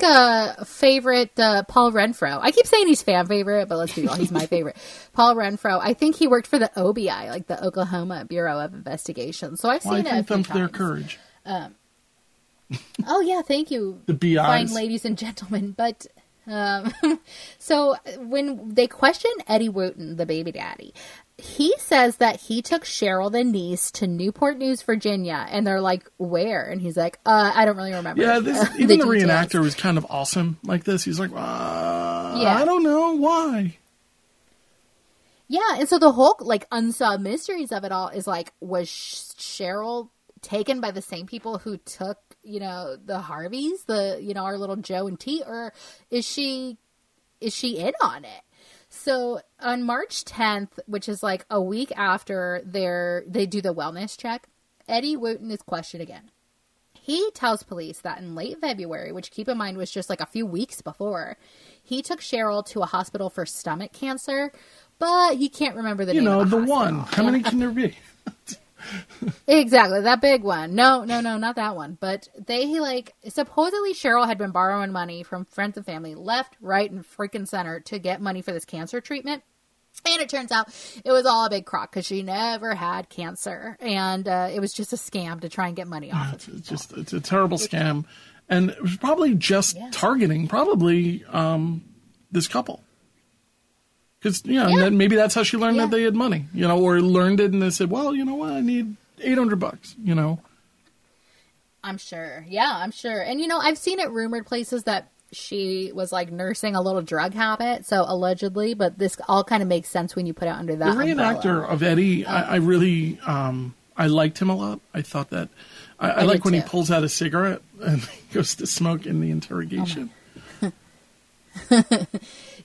favorite Paul Renfro. I keep saying he's fan favorite, but let's be real, he's my favorite. Paul Renfro. I think he worked for the OBI, like the Oklahoma Bureau of Investigation. So I've seen it a few thank them times. for their courage. Oh, yeah, thank you, the BIs. Fine ladies and gentlemen. But so when they question Eddie Wooten, the baby daddy, he says that he took Cheryl, the niece, to Newport News, Virginia. And they're like, where? And he's like, I don't really remember. Yeah, even the reenactor was kind of awesome like this. He's like, I don't know. Why? Yeah, and so the whole, like, unsolved mysteries of it all is like, was Cheryl taken by the same people who took, the Harveys, our little Joe and Teat, or is she in on it? So on March 10th, which is like a week after they do the wellness check, Eddie Wooten is questioned again. He tells police that in late February, which keep in mind was just like a few weeks before, he took Cheryl to a hospital for stomach cancer, but he can't remember the name of the hospital. One. How many can there be? Exactly, that big one. No, not that one. But supposedly Cheryl had been borrowing money from friends and family left, right, and freaking center to get money for this cancer treatment. And it turns out it was all a big crock because she never had cancer. And it was just a scam to try and get money off of people. It's a terrible scam. And it was probably just targeting this couple. Because, and then maybe that's how she learned that they had money, or learned it and they said, well, you know what, I need $800, I'm sure. Yeah, I'm sure. And, I've seen it rumored places that she was like nursing a little drug habit. So allegedly, but this all kind of makes sense when you put it under that. The reenactor of Eddie, I really, I liked him a lot. I thought that, I like when he pulls out a cigarette and goes to smoke in the interrogation.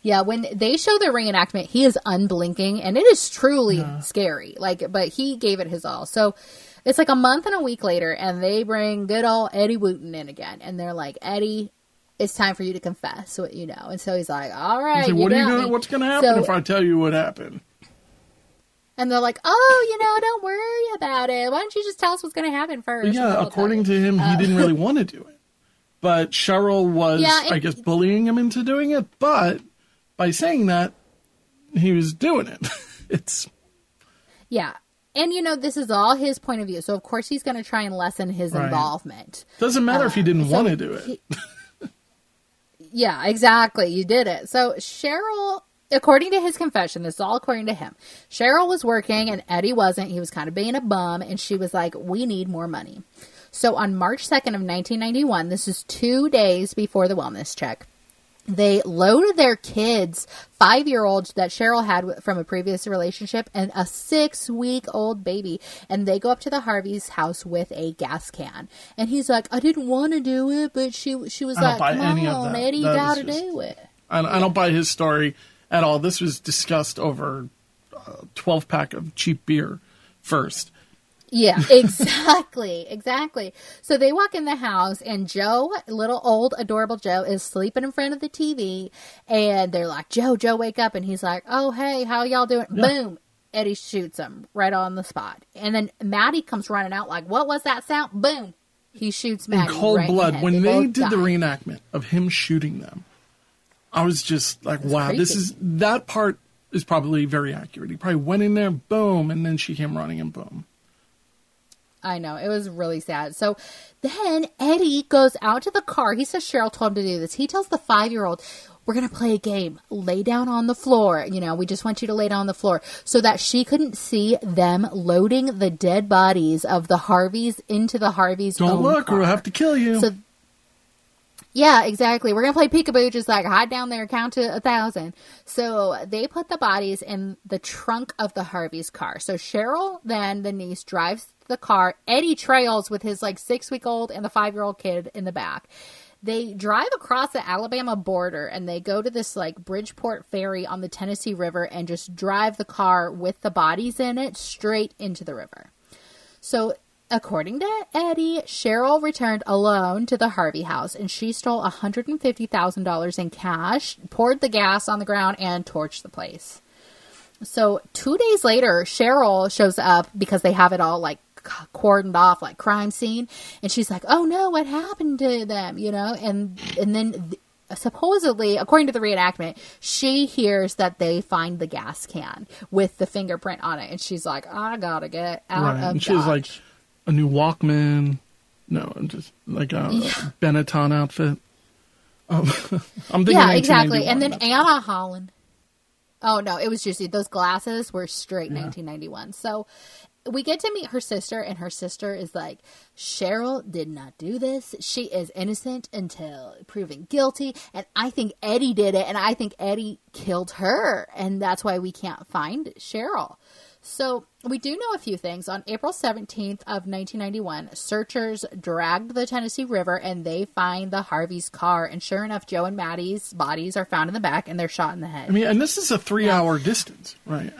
Yeah, when they show the reenactment, he is unblinking, and it is truly scary. But he gave it his all. So it's like a month and a week later, and they bring good old Eddie Wooten in again, and they're like, Eddie, it's time for you to confess what you know. And so he's like, all right, what's going to happen if I tell you what happened? And they're like, oh, don't worry about it. Why don't you just tell us what's going to happen first? Yeah, according to him, he didn't really want to do it. But Cheryl was, I guess, bullying him into doing it. But by saying that, he was doing it. Yeah. And, this is all his point of view. So, of course, he's going to try and lessen his involvement. Doesn't matter if he didn't want to do it. Yeah, exactly. You did it. So, Cheryl, according to his confession, this is all according to him, Cheryl was working and Eddie wasn't. He was kind of being a bum. And she was like, we need more money. So, on March 2nd of 1991, this is 2 days before the wellness check, they loaded their kids, 5-year-olds that Cheryl had from a previous relationship, and a 6-week-old baby. And they go up to the Harvey's house with a gas can. And he's like, I didn't want to do it, but she was like, come on, Eddie, you got to do it. I don't buy his story at all. This was discussed over a 12-pack of cheap beer first. Yeah, exactly. So they walk in the house and Joe, little old adorable Joe, is sleeping in front of the TV and they're like, Joe, wake up. And he's like, oh, hey, how y'all doing? Yeah. Boom. Eddie shoots him right on the spot. And then Mattie comes running out like, what was that sound? Boom. He shoots Mattie in cold blood. In when they did the reenactment of him shooting them, I was just like, wow, creepy. that part is probably very accurate. He probably went in there, boom, and then she came running and boom. I know. It was really sad. So then Eddie goes out to the car. He says Cheryl told him to do this. He tells the 5-year-old, we're going to play a game. Lay down on the floor. We just want you to lay down on the floor, so that she couldn't see them loading the dead bodies of the Harveys into the Harveys' Don't own look, car. or we'll have to kill you. So, yeah, exactly. We're going to play peekaboo, just like hide down there, count to 1,000. So they put the bodies in the trunk of the Harvey's car. So Cheryl, then the niece, drives the car. Eddie trails with his 6-week-old and the 5-year-old kid in the back. They drive across the Alabama border and they go to this Bridgeport ferry on the Tennessee River and just drive the car with the bodies in it straight into the river. So according to Eddie, Cheryl returned alone to the Harvey house and she stole $150,000 in cash, poured the gas on the ground, and torched the place. So 2 days later, Cheryl shows up because they have it all cordoned off, crime scene, and she's like, oh no, what happened to them, and then supposedly, according to the reenactment, she hears that they find the gas can with the fingerprint on it, and she's like, I gotta get out of and she has Dodge. a new Walkman, just a Benetton outfit. I'm thinking Yeah, exactly. And then that's Anna Holland. Oh no, it was just those glasses were straight 1991. So we get to meet her sister, and her sister is like, Cheryl did not do this. She is innocent until proven guilty. And I think Eddie did it. And I think Eddie killed her. And that's why we can't find Cheryl. So we do know a few things. On April 17th of 1991, searchers dragged the Tennessee River and they find the Harvey's car. And sure enough, Joe and Mattie's bodies are found in the back and they're shot in the head. and this is a 3-hour distance, right?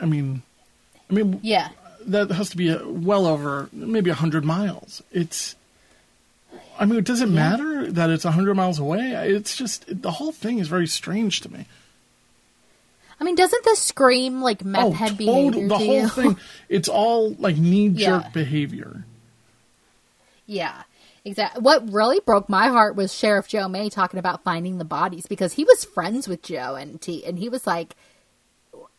Yeah. That has to be well over maybe 100 miles. Does it matter that it's 100 miles away? It's just, the whole thing is very strange to me. Doesn't this scream meth head behavior the to whole you? thing, it's all knee-jerk behavior. Yeah, exactly. What really broke my heart was Sheriff Joe May talking about finding the bodies, because he was friends with Joe and Teat, and he was like,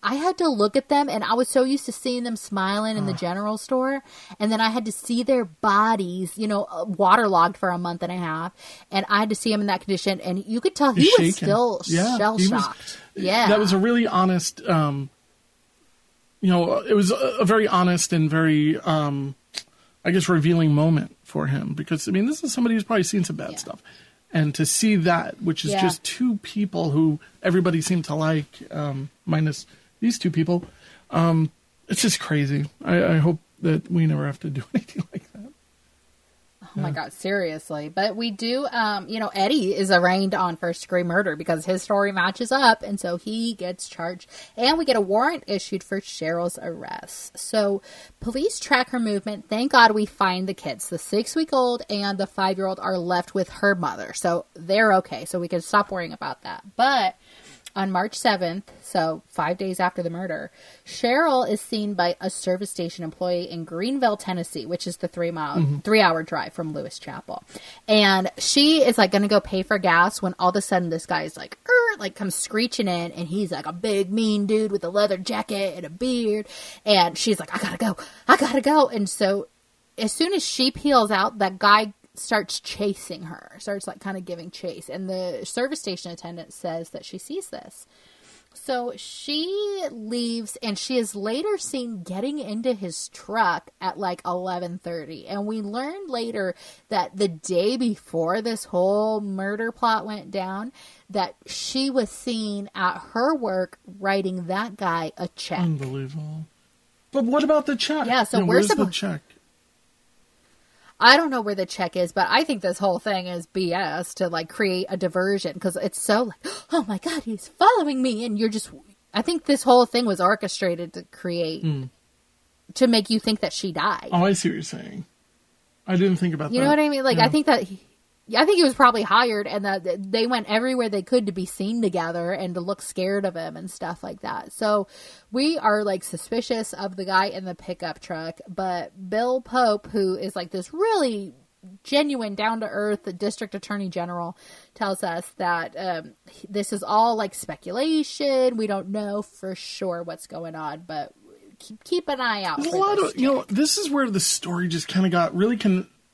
I had to look at them, and I was so used to seeing them smiling in the general store, and then I had to see their bodies, waterlogged for a month and a half, and I had to see him in that condition, and you could tell he was still shell-shocked. Yeah. That was a really honest, it was a very honest and very, revealing moment for him, because, this is somebody who's probably seen some bad stuff. And to see that, which is just two people who everybody seemed to like, minus these two people, it's just crazy. I hope that we never have to do anything like that. Oh my God, seriously. But we do, Eddie is arraigned on first-degree murder because his story matches up, and so he gets charged. And we get a warrant issued for Cheryl's arrest. So police track her movement. Thank God we find the kids. The 6-week-old and the 5-year-old are left with her mother. So they're okay. So we can stop worrying about that. But on March 7th, so 5 days after the murder, Cheryl is seen by a service station employee in Greenville, Tennessee, which is the 3-hour drive from Lewis Chapel. And she is going to go pay for gas when all of a sudden this guy's comes screeching in, and he's a big mean dude with a leather jacket and a beard. And she's like, I gotta go. And so as soon as she peels out, that guy starts chasing her, starts kind of giving chase, and the service station attendant says that she sees this. So she leaves, and she is later seen getting into his truck at 11:30. And we learned later that the day before this whole murder plot went down, that she was seen at her work writing that guy a check. Unbelievable. But what about the check? Yeah, so where's the check? I don't know where the check is, but I think this whole thing is BS to create a diversion, because it's so oh my God, he's following me. And I think this whole thing was orchestrated to create, to make you think that she died. Oh, I see what you're saying. I didn't think about that. You know what I mean? I think he was probably hired, and that they went everywhere they could to be seen together and to look scared of him and stuff like that. So we are suspicious of the guy in the pickup truck, but Bill Pope, who is this really genuine, down-to-earth district attorney general tells us that this is all like speculation. We don't know for sure what's going on, but keep an eye out. There's a lot of, this is where the story just kind of got really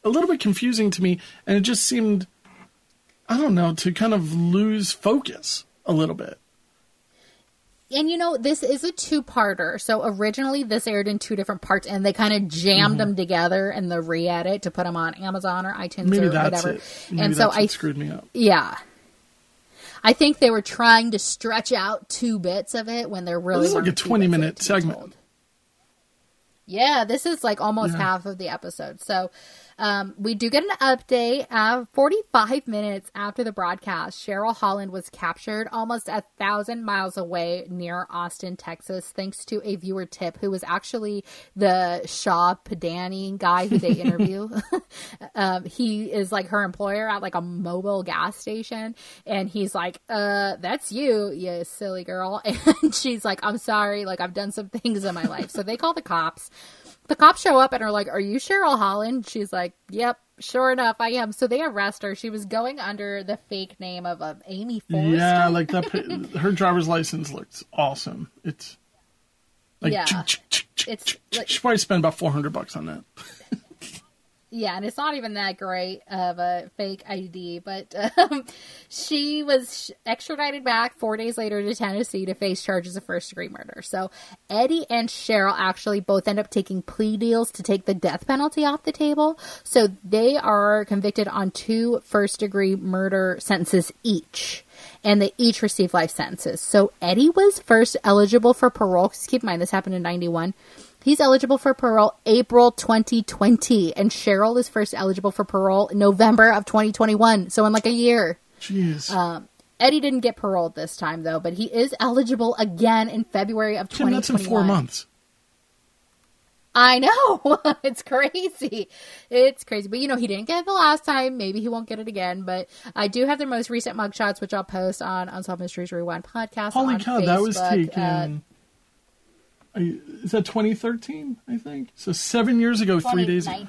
a little bit confusing to me, and it just seemed, I don't know, to kind of lose focus a little bit. And, this is a two-parter. So originally this aired in two different parts, and they kind of jammed them together in the re-edit to put them on Amazon or iTunes or whatever. And so it screwed me up. Yeah. I think they were trying to stretch out 2 bits of it when they're really... This is like a 20-minute segment. Yeah, this is like almost half of the episode. So we do get an update. 45 minutes after the broadcast, Cheryl Holland was captured almost 1,000 miles away near Austin, Texas, thanks to a viewer tip who was actually the Shaw Padani guy who they interview. He is like her employer at like a mobile gas station. And he's like, that's you silly girl. And she's like, I'm sorry. Like, I've done some things in my life. So they call the cops. The cops show up and are like, are you Cheryl Holland? She's like, yep, sure enough, I am. So they arrest her. She was going under the fake name of Amy Forrester. Yeah, like that. Her driver's license looks awesome. It's like, she probably spent about $400 on that. Yeah, and it's not even that great of a fake ID, but she was extradited back 4 days later to Tennessee to face charges of first-degree murder. So Eddie and Cheryl actually both end up taking plea deals to take the death penalty off the table. So they are convicted on 2 first-degree murder sentences each, and they each receive life sentences. So Eddie was first eligible for parole, because keep in mind this happened in 91. He's eligible for parole April 2020, and Cheryl is first eligible for parole November of 2021, so in like a year. Jeez. Eddie didn't get paroled this time, though, but he is eligible again in February of 2021. That's in 4 months. I know. It's crazy. It's crazy. But, he didn't get it the last time. Maybe he won't get it again. But I do have their most recent mugshots, which I'll post on Unsolved Mysteries Rewind podcast. Holy cow, Facebook. that was taken... Is that 2013, I think? So 7 years ago, 3 days ago.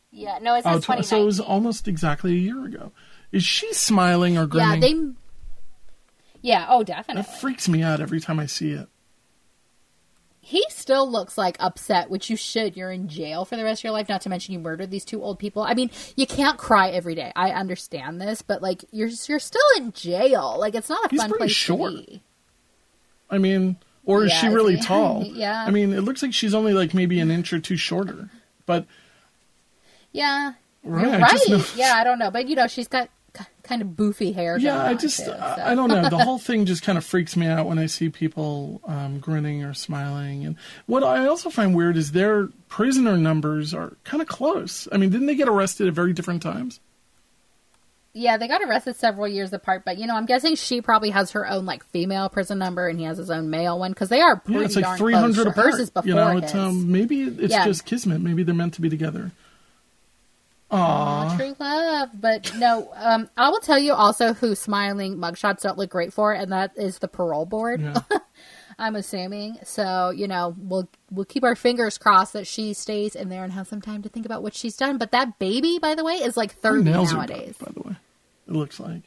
Yeah, no, it says 2019. So it was almost exactly a year ago. Is she smiling or grinning? Yeah, oh, definitely. That freaks me out every time I see it. He still looks like upset, which you should. You're in jail for the rest of your life, not to mention you murdered these 2 old people. I mean, you can't cry every day. I understand this, but, like, you're still in jail. Like, it's not a fun place to be. I mean... Or is she really tall? Yeah. I mean, it looks like she's only like maybe an inch or 2 shorter. But yeah, right, you're right. Yeah, I don't know, but she's got kind of boofy hair. Yeah, I don't know. The whole thing just kind of freaks me out when I see people grinning or smiling. And what I also find weird is their prisoner numbers are kind of close. I mean, didn't they get arrested at very different times? Yeah, they got arrested several years apart, but, I'm guessing she probably has her own, like, female prison number, and he has his own male one, because they are pretty it's like darn 300 close. apart. Hers is before his. Maybe it's just kismet. Maybe they're meant to be together. Aww. True love. But, no, I will tell you also who smiling mugshots don't look great for, and that is the parole board. Yeah. I'm assuming. So, we'll keep our fingers crossed that she stays in there and has some time to think about what she's done. But that baby, by the way, is like 30 nowadays. By the way. It looks like.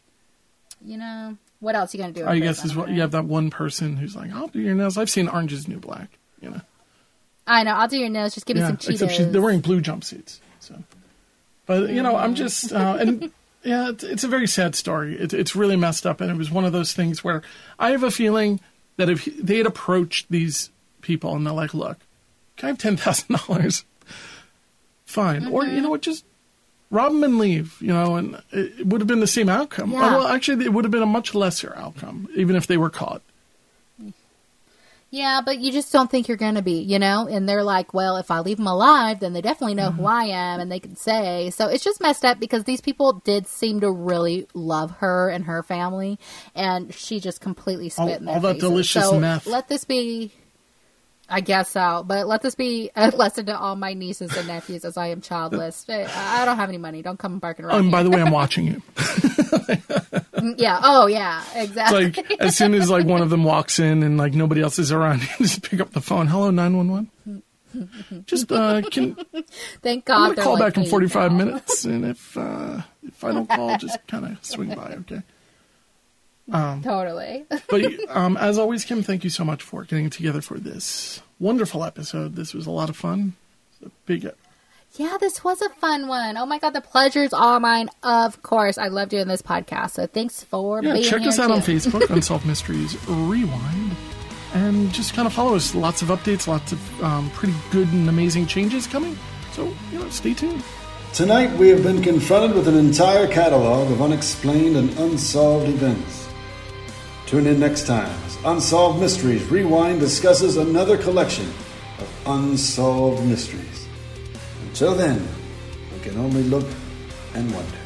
What else are you going to do? I guess is what you have that one person who's like, I'll do your nails. I've seen Orange is the New Black, I know. I'll do your nails. Just give me some Cheetos. Except they're wearing blue jumpsuits. So, but, I'm just, and yeah, it's a very sad story. It's really messed up. And it was one of those things where I have a feeling that if they had approached these people and they're like, look, can I have $10,000? Fine. Mm-hmm. Or, what, just rob them and leave, and it would have been the same outcome. Yeah. Well, actually, it would have been a much lesser outcome, even if they were caught. Yeah, but you just don't think you're going to be, And they're like, well, if I leave them alive, then they definitely know who I am, and they can say. So it's just messed up because these people did seem to really love her and her family, and she just completely spit in their faces. All that delicious meth. Let this be... I guess so, but let this be a lesson to all my nieces and nephews as I am childless. I don't have any money. Don't come barking around. And by the way, I'm watching you. Yeah. Oh, yeah. Exactly. Like as soon as like one of them walks in and like nobody else is around, you just pick up the phone. Hello, 911. Just can Thank I'm God. going to call back in paid 45 now. minutes, and if I don't call, just kind of swing by, okay? Totally. But as always, Kim, thank you so much for getting together for this wonderful episode. This was a lot of fun. It's a big. Yeah, this was a fun one. Oh my God, the pleasure's all mine. Of course, I love doing this podcast. So thanks for being here. Check us out too. on Facebook, Unsolved Mysteries Rewind, and just kind of follow us. Lots of updates, lots of pretty good and amazing changes coming. So stay tuned. Tonight we have been confronted with an entire catalog of unexplained and unsolved events. Tune in next time as Unsolved Mysteries Rewind discusses another collection of unsolved mysteries. Until then, we can only look and wonder.